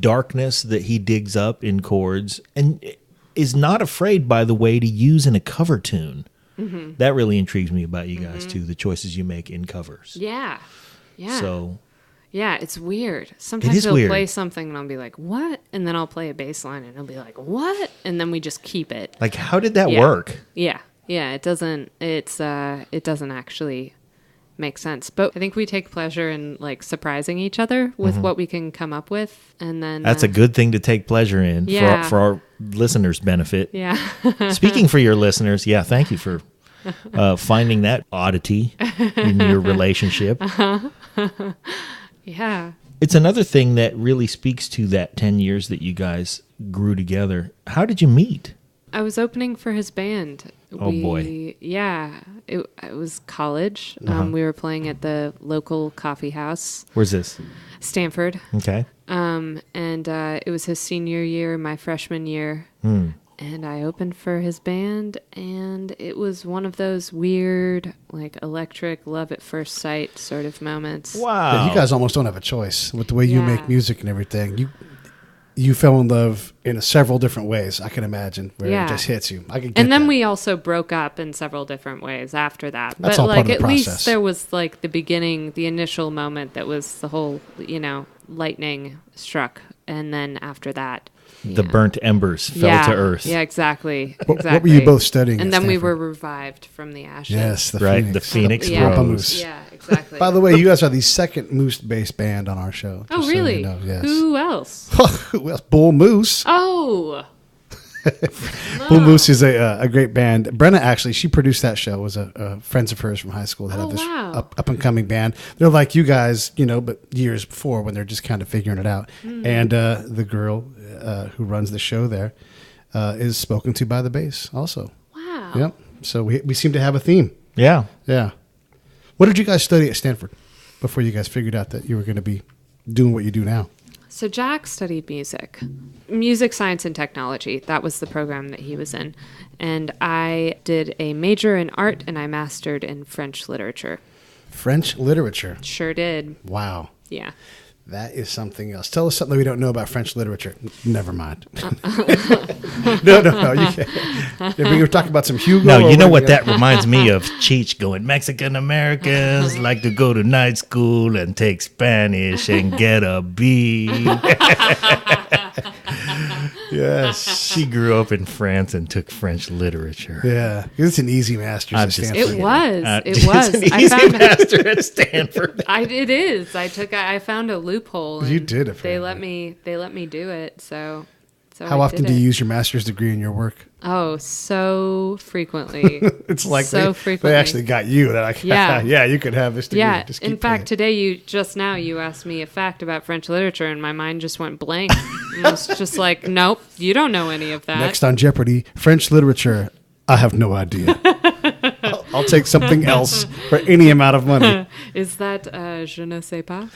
darkness that he digs up in chords and is not afraid, by the way, to use in a cover tune. That really intrigues me about you guys too, the choices you make in covers. Yeah. So yeah, it's weird. Sometimes is he'll weird. play something and I'll be like, what? And then I'll play a bass line and he'll be like, what? And then we just keep it. like, how did that Yeah. work? Yeah. It doesn't actually make sense. But I think we take pleasure in like surprising each other with what we can come up with. And then That's a good thing to take pleasure in Yeah. for our listeners' benefit. Yeah. Speaking for your listeners, thank you for finding that oddity in your relationship. Yeah. It's another thing that really speaks to that 10 years that you guys grew together. How did you meet? I was opening for his band. Oh, boy. Yeah. It was college. We were playing at the local coffee house, Where's this? Stanford. Okay. And it was his senior year, my freshman year. And I opened for his band, and it was one of those weird, like, electric, love at first sight sort of moments. Wow. Yeah, you guys almost don't have a choice with the way you Yeah. make music and everything. You fell in love in several different ways, I can imagine, where Yeah. it just hits you. I can get And then that. we also broke up in several different ways after that. That's but all part like of the at process. least there was like the beginning, the initial moment that was the whole, lightning struck, and then after that, The burnt embers fell to earth. Yeah, exactly. What were you both studying And at then we Stanford? were revived from the ashes. Yes, the Right, Phoenix. the Phoenix Yeah. rose. Pomplamoose. Yeah, exactly. By the way, you guys are the second moose-based band on our show. Oh, just so you really? know. Yes. Who else? Who else? Bull Moose. Oh, Bull Moose is a great band. Brenna actually, she produced that show. Was a friends of hers from high school that Oh, have this wow. up and coming band. They're like you guys, but years before when they're just kind of figuring it out. And the girl who runs the show there is spoken to by the bass also. wow. Yep. So we seem to have a theme. Yeah. Yeah. What did you guys study at Stanford before you guys figured out that you were going to be doing what you do now? So Jack studied music, science, and technology. That was the program that he was in. And I did a major in art, and I mastered in French literature. French literature. Sure did. Wow. Yeah. That is something else. Tell us something we don't know about French literature. Never mind. No. You can't. We were talking about some Hugo. No, you know what that reminds me of? Cheech going, Mexican Americans like to go to night school and take Spanish and get a B. Yes. She grew up in France and took French literature. Yeah. It's an easy master's at just Stanford. It was. It's an easy master at Stanford. It is. I found a loophole. You and did it. They let me do it. So How often do you use your master's degree in your work? Oh, so frequently. It's like so they frequently. actually got you. They're like, yeah, you could have this degree. Yeah. Just keep In fact, paying. today you asked me a fact about French literature, and my mind just went blank. I was just like, nope, you don't know any of that. Next on Jeopardy, French literature. I have no idea. I'll take something else for any amount of money. Is that je ne sais pas?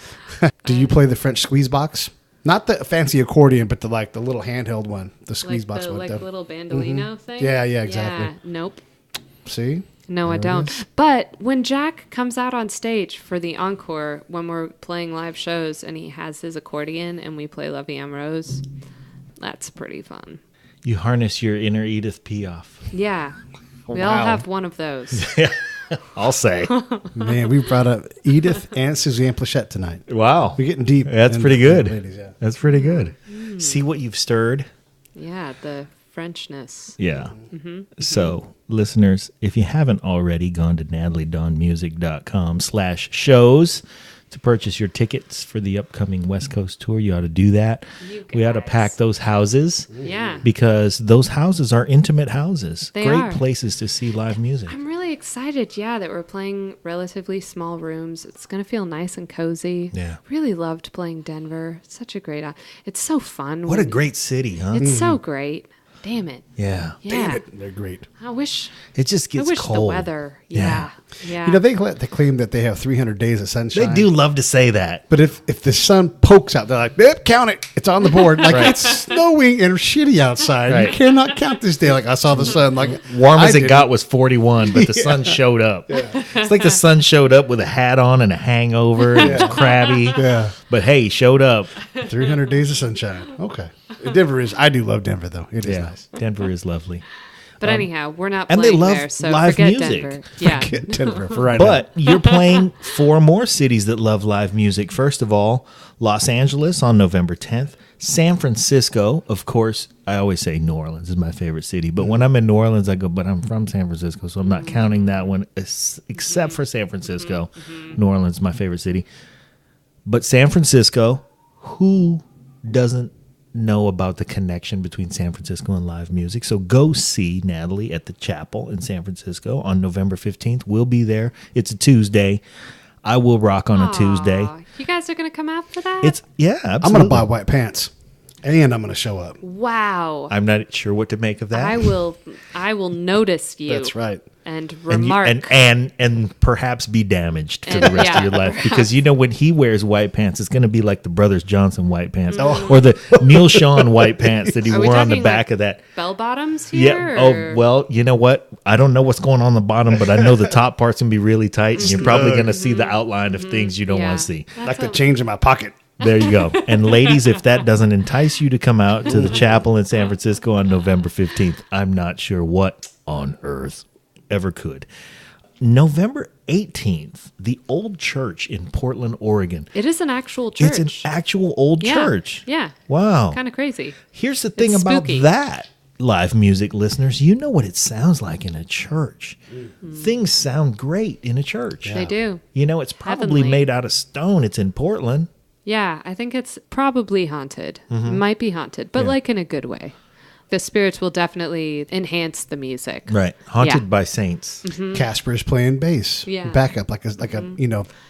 Do you play the French squeeze box? Not the fancy accordion, but the little handheld one, the squeeze box one. Like little bandolino thing? Yeah, exactly. Yeah, nope. See? No, I don't. But when Jack comes out on stage for the encore, when we're playing live shows and he has his accordion and we play La Vie en Rose, that's pretty fun. You harness your inner Edith Piaf. Yeah. We all Wow. have one of those. I'll say. Man, we brought up Edith and Suzanne Plachette tonight. Wow. We're getting deep. That's in pretty the good. ladies, yeah. That's pretty good. See what you've stirred? Yeah, the Frenchness. Yeah. So, listeners, if you haven't already gone to natalydawnmusic.com/shows to purchase your tickets for the upcoming West Coast tour, you ought to do that. We ought to guys. pack those houses Yeah. because those houses are intimate houses. They Great are. places to see live music. I'm really excited, that we're playing relatively small rooms. It's going to feel nice and cozy. Yeah. Really loved playing Denver. Such a great... It's so fun. What a when- great city, huh? It's so great. Damn it. Yeah. Yeah. They're great. I wish It just gets the cold. weather. Yeah. Yeah. You know, they claim that they have 300 days of sunshine. They do love to say that. But if the sun pokes out, they're like, yep, count it. It's on the board. Like, it's snowing and shitty outside. Right. You cannot count this day. Like, I saw the sun. Like, Warm as I it didn't. got was 41, but the sun showed up. It's like the sun showed up with a hat on and a hangover. And it was crabby. Yeah. But hey, he showed up. 300 days of sunshine. Okay. Denver is, I do love Denver, though. It is nice. Denver is lovely. But anyhow, we're not and playing they love there, so live forget music. Denver. Yeah. Get Denver for right But you're playing 4 more cities that love live music. First of all, Los Angeles on November 10th. San Francisco, of course, I always say New Orleans is my favorite city. But when I'm in New Orleans, I go, but I'm from San Francisco, so I'm not counting that one except for San Francisco. New Orleans is my favorite city. But San Francisco, who doesn't know about the connection between San Francisco and live music? So go see Natalie at the Chapel in San Francisco on November 15th. We'll be there. It's a Tuesday. I will rock on a Tuesday. Aw, you guys are going to come out for that? Absolutely. I'm going to buy white pants. And I'm going to show up. Wow. I'm not sure what to make of that. I will notice you. That's right. And and, remark. and perhaps be damaged for the And- rest yeah, of your life, because when he wears white pants, it's going to be like the Brothers Johnson white pants Mm. or the Neil Sean white pants that he Are we wore on the talking, back like, of that. Bell bottoms Yeah. here? Oh, or- well, you know what? I don't know what's going on the bottom, but I know the top part's going to be really tight, and you're probably going to see the outline of things you don't Mm-hmm. Yeah. want to see. That's Like the a- change in my pocket. There you go. And ladies, if that doesn't entice you to come out to the Chapel in San Francisco on November 15th, I'm not sure what on earth ever could. November 18th, the Old Church in Portland, Oregon. It is an actual church. It's an actual old Yeah. church. Yeah. Wow. Kind of crazy. Here's the thing It's about spooky. that, live music listeners. You know what it sounds like in a church. Things sound great in a church. They do. You know, it's probably Heavenly. made out of stone. It's in Portland. Yeah, I think it's probably haunted. Mm-hmm. Might be haunted, but like in a good way. The spirits will definitely enhance the music. Right. Haunted Yeah. by saints. Casper's playing bass. Yeah. Backup, like a one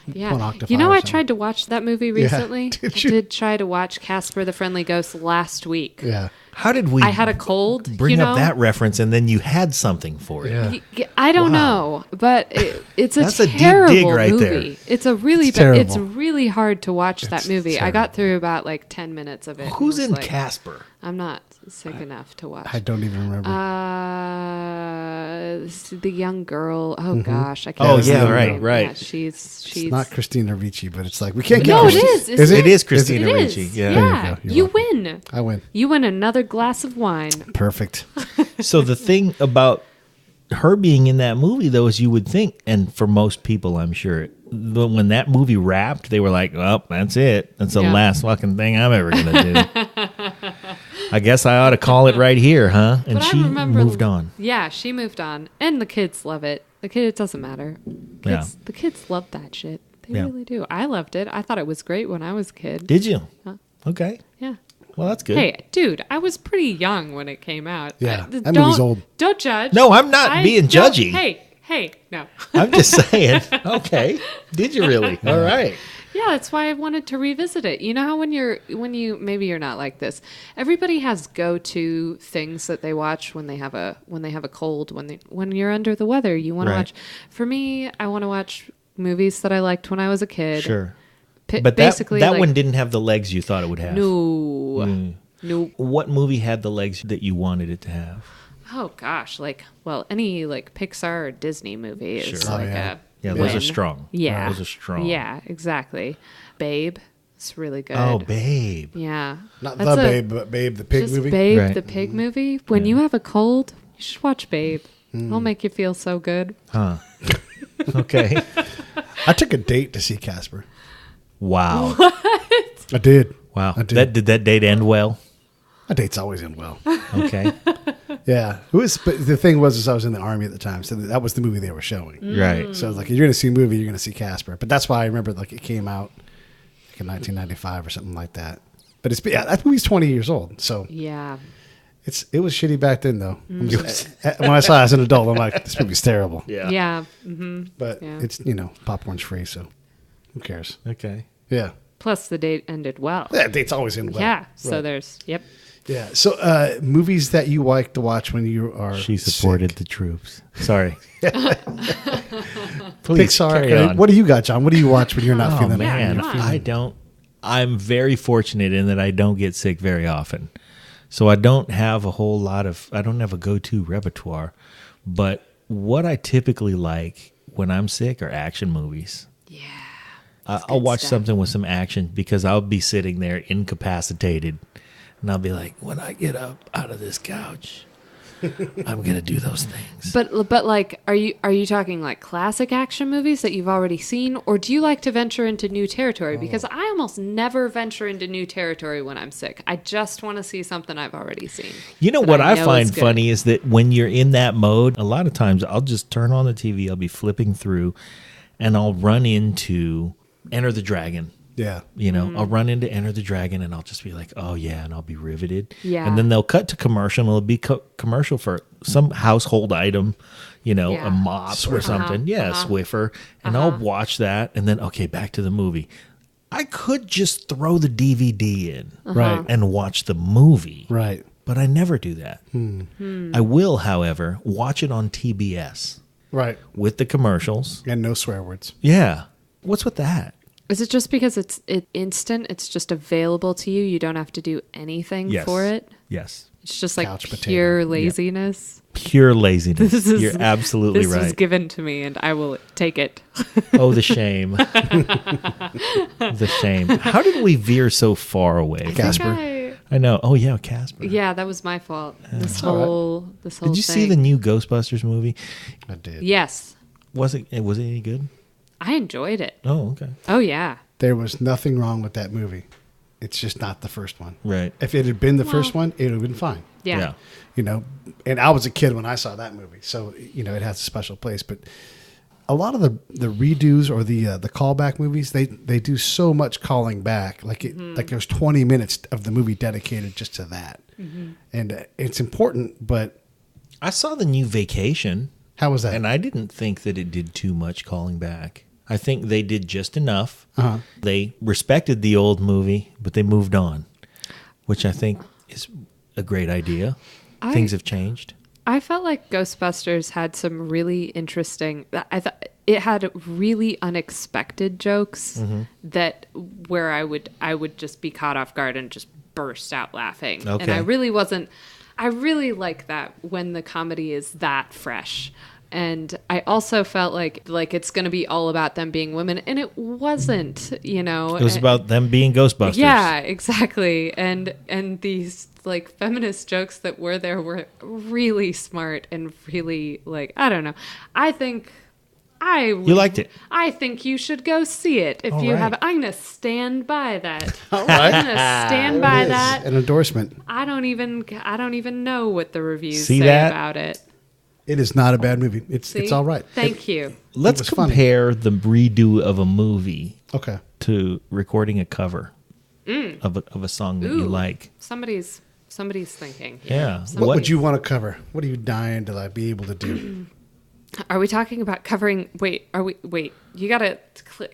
Yeah. octave. You know, higher or I something. tried to watch that movie recently. Did I you? did try to watch Casper the Friendly Ghost last week. Yeah. How did we I had a cold. bring you know? up that reference and then you had something for it? Yeah. I don't Wow. know, but it's a That's a deep terrible dig right movie. there. It's a really It's bad. It's terrible. really hard to watch that It's movie. I terrible. got through about like 10 minutes of it. and Who's was in like, Casper? I'm not sick enough to watch. I don't even remember. the young girl. Oh gosh, I can't. Oh, remember yeah, her right, name. right. Yeah, she's It's not Christina Ricci, but it's like we can't get. No, it Christi- is. Is it? It is Christina It Ricci. is. Yeah. There you Yeah, go. You're you welcome. win. I win. You win another glass of wine. Perfect. So the thing about her being in that movie, though, is you would think, and for most people, I'm sure, when that movie wrapped, they were like, well, that's it. That's the Yeah. last fucking thing I'm ever going to do. I guess I ought to call it right here, huh? And But she I remember, moved on. Yeah, she moved on, and the kids love it. It doesn't matter. Yeah. The kids love that shit. They Yeah. really do. I loved it. I thought it was great when I was a kid. Did you? Huh. Okay. Yeah. Well, that's good. Hey, dude, I was pretty young when it came out. Yeah, that don't, movie's old. Don't judge. No, I'm not being don't- judgy. Hey, no. I'm just saying. Okay. Did you really? All right. Yeah, that's why I wanted to revisit it. You know how when you maybe you're not like this. Everybody has go-to things that they watch when they have a cold, when you're under the weather, you want Right. to watch. For me, I want to watch movies that I liked when I was a kid. Sure. But But basically that like, one didn't have the legs you thought it would have. No. No. What movie had the legs that you wanted it to have? Oh gosh, any like Pixar or Disney movie is Sure. Oh, like yeah. a Yeah, those are win. strong. Yeah. Those are strong. Yeah, exactly. Babe, it's really good. Oh, Babe. Yeah. Not That's the a- Babe, but Babe the pig Just movie. Babe, Right. the pig movie. When you have a cold, you should watch Babe. It'll make you feel so good. Huh. Okay. I took a date to see Casper. Wow. I did. Wow. I did. Did that date end well? A date's always in well. Okay. Yeah. But the thing was, I was in the Army at the time, so that was the movie they were showing. Right. So I was like, if you're going to see a movie, you're going to see Casper. But that's why I remember like it came out like in 1995 or something like that. But that movie's 20 years old, so Yeah. it was shitty back then though. When I saw it as an adult, I'm like, this movie's terrible. Yeah. Yeah. Mm-hmm. But Yeah. it's popcorn's free, so who cares? Okay. Yeah. Plus, the date ended well. Yeah, date's always in well. Yeah. So Right. there's, yep. Yeah. So movies that you like to watch when you are She supported sick. the troops. Sorry. Please Pixar. carry Okay. on. What do you got, John? What do you watch when you're not Oh, feeling man. come on. I don't. I'm very fortunate in that I don't get sick very often. So I don't have a whole lot of, I don't have a go-to repertoire. But what I typically like when I'm sick are action movies. Yeah. I'll watch stuff. something with some action because I'll be sitting there incapacitated. And I'll be like, when I get up out of this couch, I'm going to do those things. But like, are you talking like classic action movies that you've already seen, or do you like to venture into new territory? Because I almost never venture into new territory when I'm sick. I just want to see something I've already seen. You know that what I know find is good. funny is that when you're in that mode, a lot of times I'll just turn on the TV, I'll be flipping through, and I'll run into Enter the Dragon. Yeah. You know, Mm-hmm. I'll run into Enter the Dragon and I'll just be like, oh yeah, and I'll be riveted. Yeah. And then they'll cut to commercial and it'll be commercial for some household item, you know, Yeah. a mop or something. Yeah, Swiffer. And I'll watch that and then, okay, back to the movie. I could just throw the DVD in Right. and watch the movie. Right. But I never do that. I will, however, watch it on TBS Right. with the commercials. And no swear words. Yeah. What's with that? Is it just because it's instant? It's just available to you. You don't have to do anything Yes. for it. Yes. It's just like Couch potato. pure laziness. Pure laziness. This is- You're absolutely This was right. given to me, and I will take it. Oh, the shame. The shame. How did we veer so far away? Casper. I know. Oh, yeah, Casper. Yeah, that was my fault. This all right. whole Did you see thing. the new Ghostbusters movie? I did. Yes, Was it any good? I enjoyed it. Oh, okay. Oh yeah. There was nothing wrong with that movie. It's just not the first one. Right. If it had been the first one, it would have been fine. Yeah. You know, and I was a kid when I saw that movie, so you know it has a special place. But a lot of the redos or the callback movies, they do so much calling back. Like like there's 20 minutes of the movie dedicated just to that, and it's important. But I saw the new Vacation, how was that? and I didn't think that it did too much calling back. I think they did just enough. Uh-huh. They respected the old movie, but they moved on, which I think is a great idea. Things have changed. I felt like Ghostbusters had some really interesting. I thought it had really unexpected jokes that where I would just be caught off guard and just burst out laughing. And Okay. I really wasn't. I really like that when the comedy is that fresh. And I also felt like it's going to be all about them being women, and it wasn't, you know. It was about them being Ghostbusters. Yeah, exactly. And these like feminist jokes that were there were really smart and really like, I don't know. You liked it. I think you should go see it if All you right. have. I'm gonna stand by that. All right. I'm gonna stand by that. An endorsement. I don't even know what the reviews See say that? about it. It is not a bad movie. It's See? all right. Thank you. Let's was funny. compare the redo of a movie Okay. to recording a cover of a song that you Ooh. like. Somebody's thinking. Yeah. What would you want to cover? What are you dying to like be able to do? Are we talking about covering? Wait. You gotta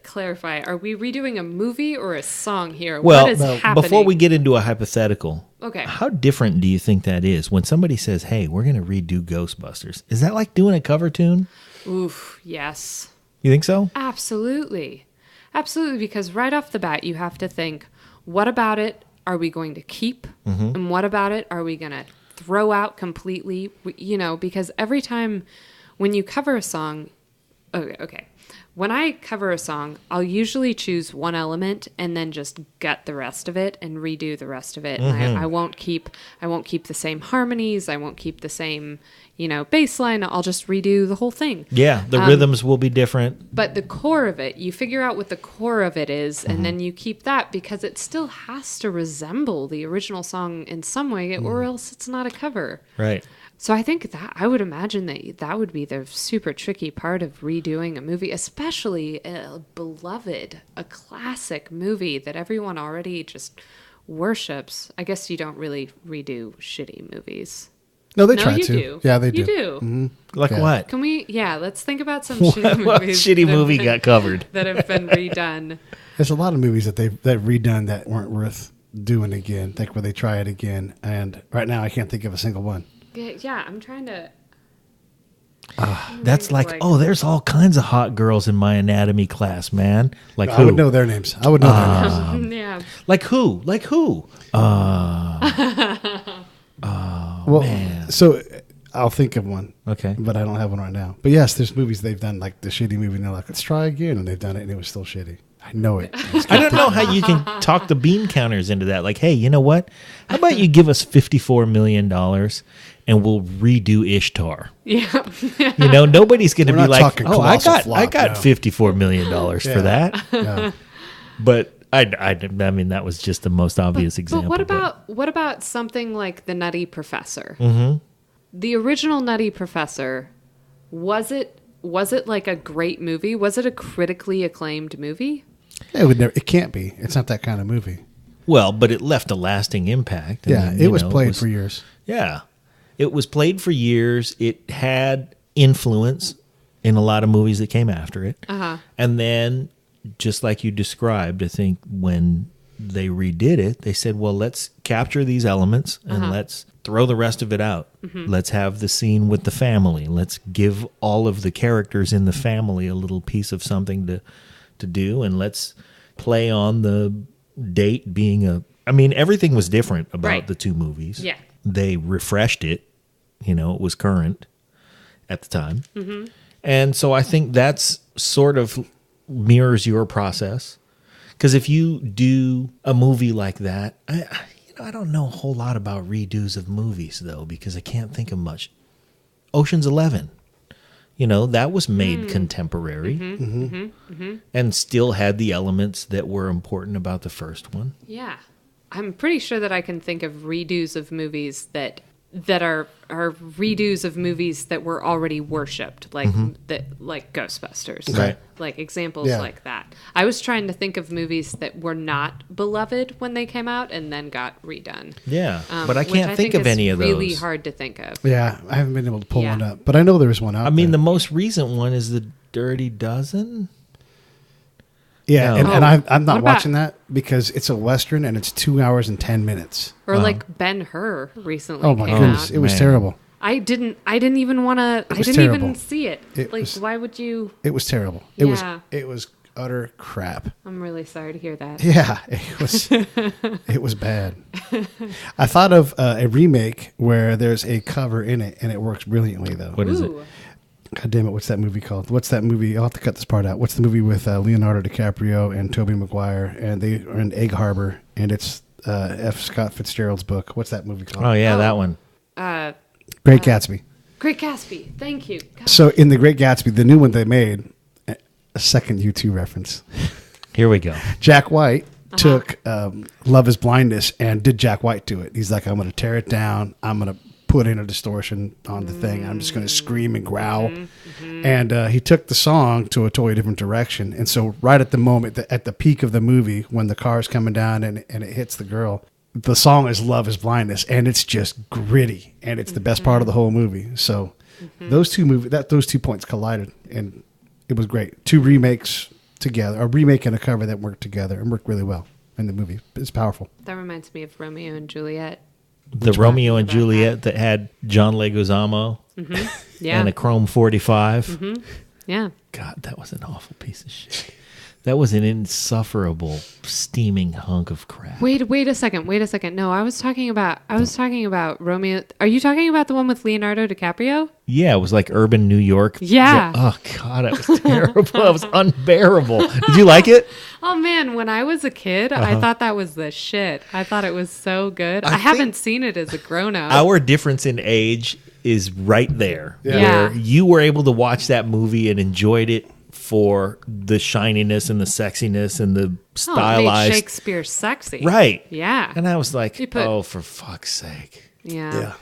clarify. Are we redoing a movie or a song here? Well, what is happening? before we get into a hypothetical, Okay. how different do you think that is when somebody says, "Hey, we're going to redo Ghostbusters"? Is that like doing a cover tune? Oof. Yes. You think so? Absolutely. Absolutely. Because right off the bat, you have to think, what about it are we going to keep? And what about it are we going to throw out completely? You know, because every time when you cover a song, okay. When I cover a song, I'll usually choose one element and then just gut the rest of it and redo the rest of it. And I won't keep the same harmonies. I won't keep the same, bass line. I'll just redo the whole thing. Yeah, the rhythms will be different. But the core of it, you figure out what the core of it is, and then you keep that because it still has to resemble the original song in some way, or else it's not a cover. Right. So I think that I would imagine that would be the super tricky part of redoing a movie, especially a beloved, a classic movie that everyone already just worships. I guess you don't really redo shitty movies. No, they No, try you to. do. Yeah, they do. You do. Like Yeah. what? Can we? Yeah, let's think about some shitty What movies. shitty that have movie been- got covered? that have been redone. There's a lot of movies that they've redone that weren't worth doing again. Like where they try it again, and right now I can't think of a single one. Yeah, I'm trying to. That's like, oh, there's all kinds of hot girls in my anatomy class, man. Like I who? would know their names. I would know their names. Yeah. Like who? Like who? Well, man. so I'll think of one. Okay. But I don't have one right now. But yes, there's movies they've done like the shitty movie, and they're like, let's try again, and they've done it, and it was still shitty. I know it. I don't know how you can talk the bean counters into that. Like, hey, you know what? How about you give us $54 million and we'll redo Ishtar? Yeah. Nobody's going to We're be not like, talking oh, I colossal got flop, no. $54 million for Yeah. that. Yeah. But I mean, that was just the most obvious example. But what about something like The Nutty Professor? Mm-hmm. The original Nutty Professor, was it like a great movie? Was it a critically acclaimed movie? It would never. It can't be. It's not that kind of movie. Well, but it left a lasting impact. I Yeah, mean, it was played for years. Yeah. It was played for years. It had influence in a lot of movies that came after it. Uh-huh. And then, just like you described, I think when they redid it, they said, well, let's capture these elements and let's throw the rest of it out. Mm-hmm. Let's have the scene with the family. Let's give all of the characters in the family a little piece of something to do, and let's play on the date being everything was different about the two movies. Yeah. They refreshed it. It was current at the time. Mm-hmm. And so I think that's sort of mirrors your process. Because if you do a movie like that, I don't know a whole lot about redos of movies, though, because I can't think of much. Ocean's 11. That was made contemporary and still had the elements that were important about the first one. Yeah. I'm pretty sure that I can think of redos of movies that are redos of movies that were already worshipped, like like Ghostbusters, Right. like examples Yeah. like that. I was trying to think of movies that were not beloved when they came out and then got redone. Yeah, but I which can't think of is any of those. Really hard to think of. Yeah, I haven't been able to pull Yeah. one up, but I know there was one out. I mean, there. the most recent one is the Dirty Dozen. Yeah, No. and I'm not What about- watching that because it's a Western and it's 2 hours and 10 minutes. Or like Ben-Hur recently Oh my came goodness, out. it was man. terrible. I didn't even want to. I was didn't even terrible. see it. It Like, was- why would you? It was terrible. It was utter crap. I'm really sorry to hear that. Yeah, it was bad. I thought of a remake where there's a cover in it and it works brilliantly though. What is it? Ooh. God damn it, what's that movie called? What's that movie? I'll have to cut this part out. What's the movie with Leonardo DiCaprio and Tobey Maguire, and they are in Egg Harbor, and it's F. Scott Fitzgerald's book. What's that movie called? Oh, yeah, that one. Great Gatsby. Great Gatsby. Thank you. God. So in The Great Gatsby, the new one they made, a second U2 reference. Here we go. Jack White took Love is Blindness and did Jack White to it. He's like, I'm going to tear it down. I'm going to put in a distortion on the thing. I'm just going to scream and growl. And he took the song to a totally different direction. And so right at the moment, at the peak of the movie, when the car's coming down and it hits the girl, the song is Love is Blindness, and it's just gritty, and it's the best part of the whole movie. So those two points collided, and it was great. Two remakes together, a remake and a cover that worked together and worked really well in the movie. It's powerful. That reminds me of Romeo and Juliet. The Romeo and Juliet that had John Leguizamo Yeah. and a Chrome 45. Yeah. God, that was an awful piece of shit. That was an insufferable, steaming hunk of crap. Wait a second. No, I was talking about Romeo. Are you talking about the one with Leonardo DiCaprio? Yeah, it was like urban New York. Yeah. Oh, God, it was terrible. It was unbearable. Did you like it? Oh, man. When I was a kid, I thought that was the shit. I thought it was so good. I haven't seen it as a grown-up. Our difference in age is right there. Yeah. Where you were able to watch that movie and enjoyed it for the shininess and the sexiness and the It made stylized. Shakespeare sexy. Right. Yeah. And I was like, You put- oh, for fuck's sake. Yeah.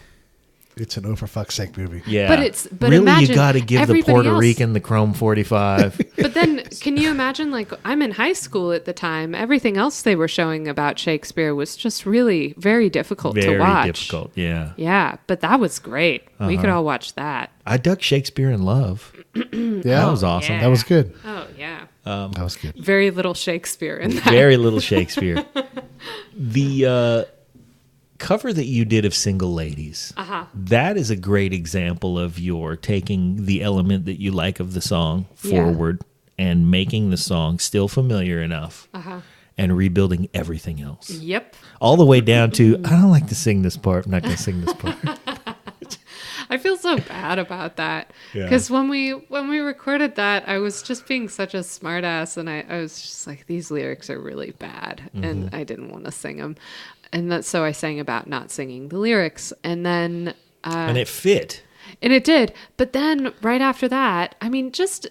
It's an oh for fuck's sake movie. Yeah. But really, imagine you got to give the everybody Puerto else- Rican the Chrome 45. But then, can you imagine, like, I'm in high school at the time. Everything else they were showing about Shakespeare was just really very difficult to Very watch. difficult. Yeah. Yeah, but that was great. We could all watch that. I dug Shakespeare in Love. Yeah, That was awesome. Yeah. That was good. Oh, yeah. That was good. Very little Shakespeare in that. Very little Shakespeare. The cover that you did of Single Ladies, that is a great example of your taking the element that you like of the song forward and making the song still familiar enough and rebuilding everything else. Yep. All the way down to, I don't like to sing this part. I'm not going to sing this part. I feel so bad about that Yeah. because when we recorded that, I was just being such a smartass, and I was just like, these lyrics are really bad, and I didn't want to sing them, and so I sang about not singing the lyrics, and then And it fit. and it did. But then right after that, I mean, just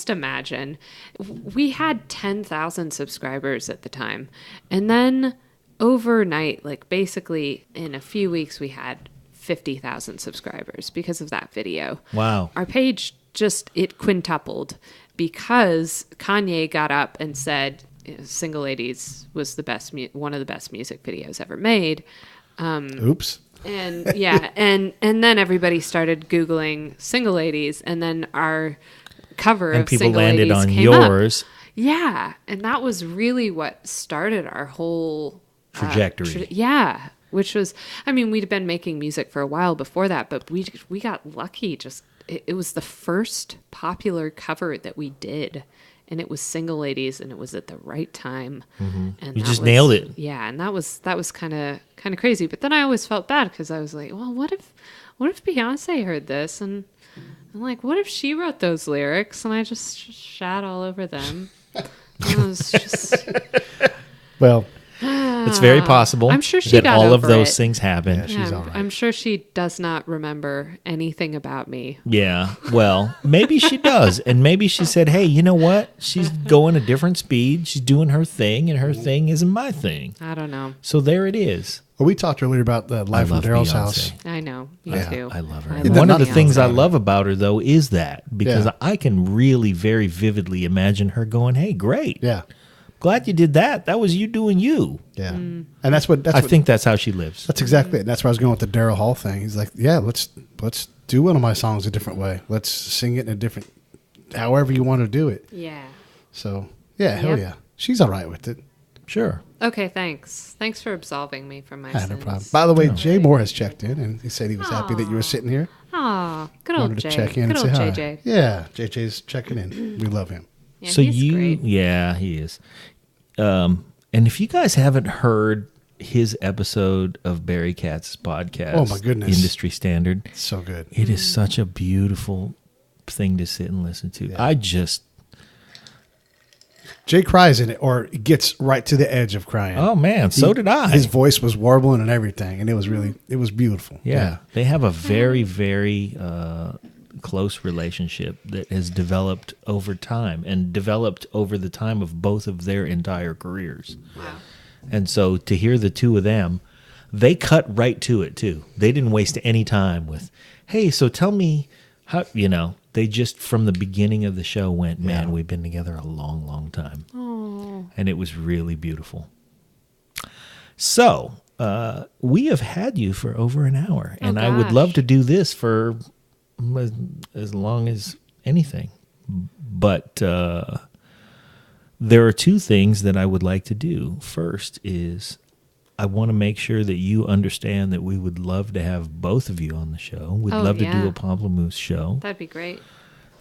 imagine, we had 10,000 subscribers at the time, and then overnight, like basically in a few weeks, we had 50,000 subscribers because of that video. Wow. Our page it quintupled because Kanye got up and said Single Ladies was the best, one of the best music videos ever made. Oops. And yeah, and then everybody started Googling Single Ladies, and then our cover And of people Single landed Ladies on came up. yours. Yeah, and that was really what started our whole Trajectory. yeah, which was, I mean, we'd been making music for a while before that, but we got lucky. Just it was the first popular cover that we did, and it was Single Ladies, and it was at the right time. And You that just nailed it. Yeah, and that was kind of crazy. But then I always felt bad because I was like, well, what if Beyonce heard this, and I'm like, what if she wrote those lyrics, and I just shat all over them. It was just. Well, It's very possible I'm sure she that got all of over those it. things happen. Yeah, she's all right. I'm sure she does not remember anything about me. Yeah, well, maybe she does. And maybe she said, hey, you know what? She's going a different speed. She's doing her thing, and her thing isn't my thing. I don't know. So there it is. well, we talked earlier about the live from love Daryl's Beyonce. house. I know. Me Yeah, too. I love her. I And love one of the Beyonce. things I love about her, though, is that because Yeah. I can really very vividly imagine her going, hey, great. Yeah, Glad you did that. That was you doing you. yeah, and that's what I think that's how she lives. that's exactly it. And that's where I was going with the Daryl Hall thing. He's like, yeah, let's do one of my songs a different way. Let's sing it in a different, however you want to do it. Yeah. So yeah, hell Yep. yeah, she's all right with it. Sure. Okay, thanks. Thanks for absolving me from my Yeah, sins. no problem. By the way, Jay Moore has checked in, and he said he was happy that you were sitting here. Aw, good old Wanted Jay. to check in Good and old say hi. JJ. Yeah, JJ's checking in. We love him. Yeah, So he's great. yeah, he is. And if you guys haven't heard his episode of Barry Katz's podcast, Oh, my goodness. Industry Standard, So good. it is such a beautiful thing to sit and listen to. Yeah. I just, Jay cries in it, or gets right to the edge of crying. oh man, so did I. His voice was warbling and everything, and it was beautiful. Yeah. They have a very, very close relationship that has developed over time and developed over the time of both of their entire careers. Wow. And so to hear the two of them, they cut right to it too. They didn't waste any time with, hey, so tell me how, they just from the beginning of the show went, man, we've been together a long, long time. Oh. And it was really beautiful. So we have had you for over an hour, and I would love to do this for as long as anything. But there are two things that I would like to do. First is I want to make sure that you understand that we would love to have both of you on the show. We'd love to do a Pomplamoose show. That'd be great.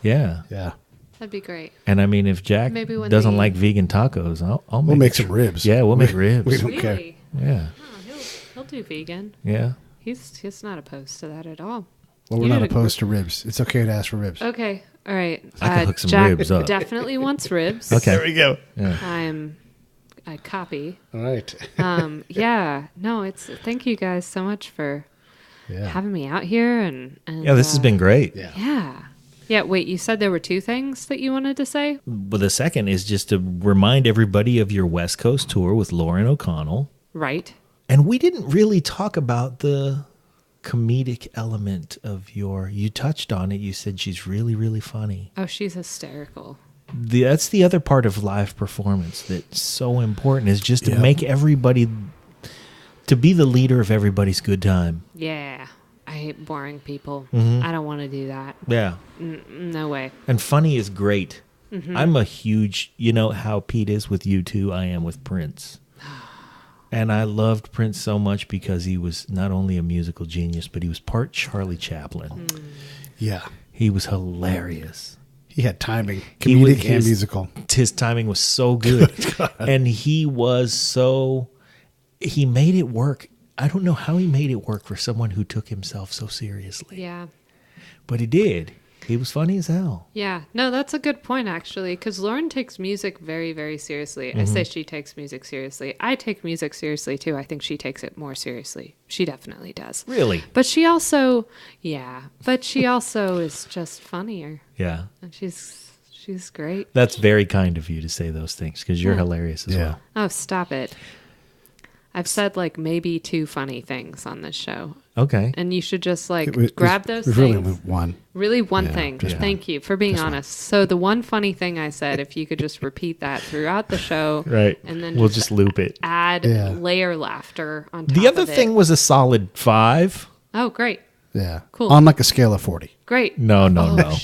Yeah. Yeah. That'd be great. And I mean, if Jack Maybe when doesn't they- like vegan tacos, We'll make some ribs. Yeah, we'll make ribs. We don't care. Really? Yeah. Oh, he'll do vegan. Yeah. He's not opposed to that at all. Well, we're You not did a opposed to ribs. It's okay to ask for ribs. Okay. All right. I can hook some Jack ribs up. definitely wants ribs. Okay. There we go. I copy. All right. Yeah. No, thank you guys so much for Yeah. having me out here and Yeah, this has been great. Yeah. Yeah. Yeah, wait, you said there were two things that you wanted to say? But the second is just to remind everybody of your West Coast tour with Lauren O'Connell. Right. And we didn't really talk about the comedic element of you touched on it. You said she's really, really funny. Oh, she's hysterical. That's the other part of live performance that's so important, is just to Yep. make everybody, to be the leader of everybody's good time. Yeah. I hate boring people. Mm-hmm. I don't want to do that. Yeah. No way. And funny is great. Mm-hmm. I'm a huge, you know how Pete is with U2, I am with Prince. And I loved Prince so much because he was not only a musical genius, but he was part Charlie Chaplin. Yeah. He was hilarious. He had timing, He was- comedic and musical. His timing was so good. And he made it work. I don't know how he made it work for someone who took himself so seriously. Yeah. But he did. He was funny as hell. Yeah. No, that's a good point, actually, because Lauren takes music very, very seriously. I say she takes music seriously. I take music seriously, too. I think she takes it more seriously. She definitely does. Really? But she also, is just funnier. Yeah. And she's great. That's very kind of you to say those things because you're hilarious as Yeah. well. Oh, stop it. I've said like maybe 2 funny things on this show. Okay. And you should just like It was- grab those it was things. really one. Really one Yeah, thing. just Thank you for being honest. So the one funny thing I said, if you could just repeat that throughout the show. Right. And then we'll just loop it. add Yeah. layer laughter on top The other of it. thing was a solid 5. Oh, great. Yeah. Cool. On like a scale of 40. Great. No. Oh,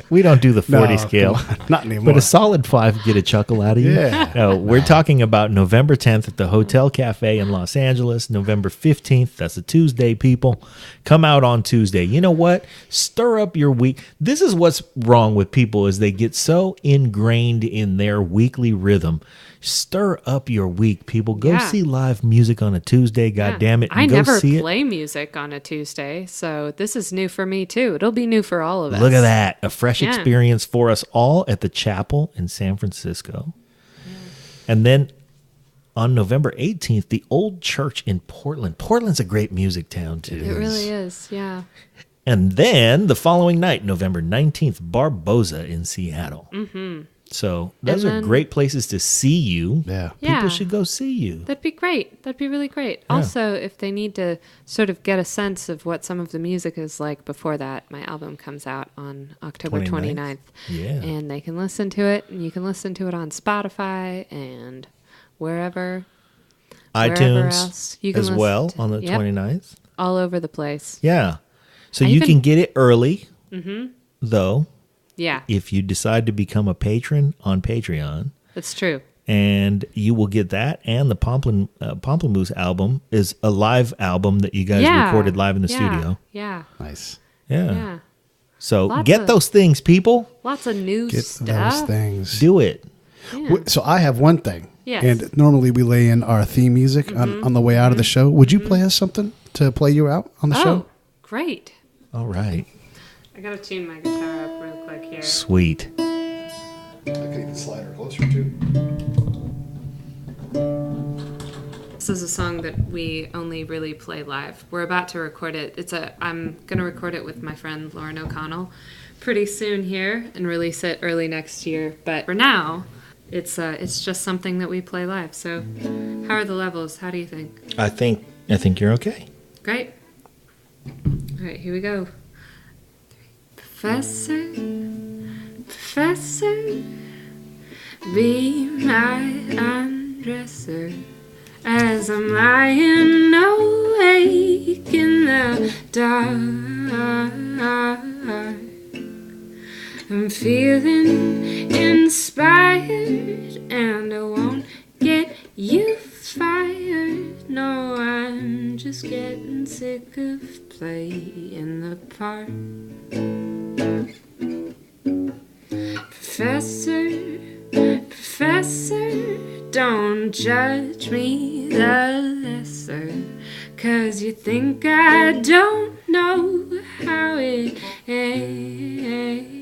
We don't do the 40 No, scale. come on, not anymore. But a solid 5 get a chuckle out of you. Yeah. No, we're talking about November 10th at the Hotel Cafe in Los Angeles. November 15th, that's a Tuesday, people. Come out on Tuesday. You know what? Stir up your week. This is what's wrong with people is they get so ingrained in their weekly rhythm. Stir up your week, people. Go Yeah. see live music on a Tuesday, God damn it. And I go never see play music on a Tuesday, so this is new for me too. It'll be new for all of us. Look at that. A fresh Yeah. experience for us all at the Chapel in San Francisco. And then on November 18th, the Old Church in Portland. Portland's a great music town, too. It really is, yeah. And then the following night, November 19th, Barboza in Seattle. Mm-hmm. So those And are then- great places to see you. Yeah. People Yeah. should go see you. That'd be great. That'd be really great. Also, if they need to sort of get a sense of what some of the music is like before that, my album comes out on October 29th. Yeah. And they can listen to it, and you can listen to it on Spotify and wherever iTunes else you can as listen well to- on the Yep. 29th. all over the place. Yeah. So I you even- can get it early, though, Yeah, if you decide to become a patron on Patreon. that's true. And you will get that, and the Pomplamoose album is a live album that you guys Yeah. recorded live in the Yeah. studio. Yeah. Nice. Yeah. Yeah. So Lots get of- those things, people. Lots of new Get stuff. those things. Do it. Yeah. So I have one thing. Yes. And normally we lay in our theme music on the way out of the show. Would you play us something to play you out on the Oh, show? great. All right. I gotta tune my guitar up real quick here. Sweet. I could even slide her closer too. This is a song that we only really play live. We're about to record it. I'm gonna record it with my friend Lauren O'Connell pretty soon here and release it early next year. But for now, it's just something that we play live. So, how are the levels? How do you think? I think you're okay. Great. All right, here we go. Professor, Professor, be my undresser as I'm lying awake in the dark. I'm feeling inspired and I won't get you fired. No, I'm just getting sick of playing the part. Professor, Professor, don't judge me the lesser, 'cause you think I don't know how it ends.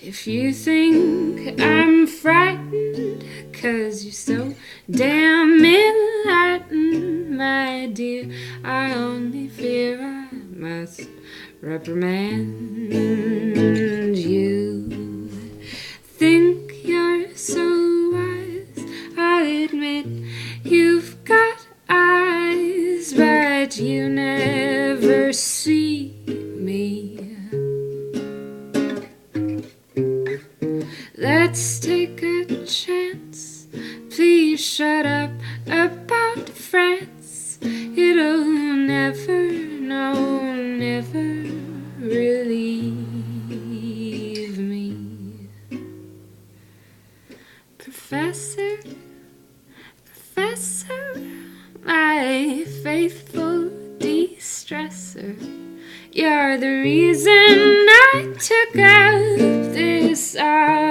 If you think I'm frightened 'cause you're so damn enlightened, my dear, I only fear I must reprimand you. Think you're so wise, I'll admit you've got eyes, but you never see me. Let's take a chance. Please shut up about France. It'll never, no, never relieve me. Professor, Professor, my faithful de-stressor, you're the reason I took up this art.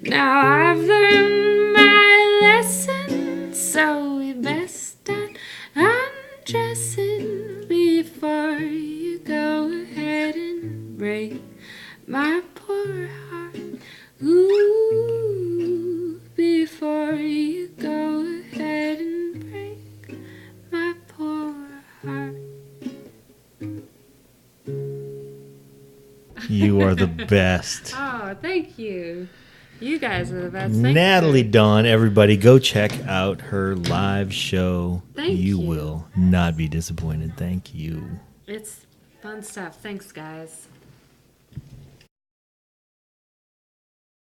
Now I've learned my lesson, so we best start undressing before you go ahead and break my poor heart. Ooh, before you go ahead and break my poor heart. You are the best. Oh, thank you. You guys are the best. Thank Nataly you. Dawn, everybody, go check out her live show. Thank You you. will not be disappointed. Thank you. It's fun stuff. Thanks, guys.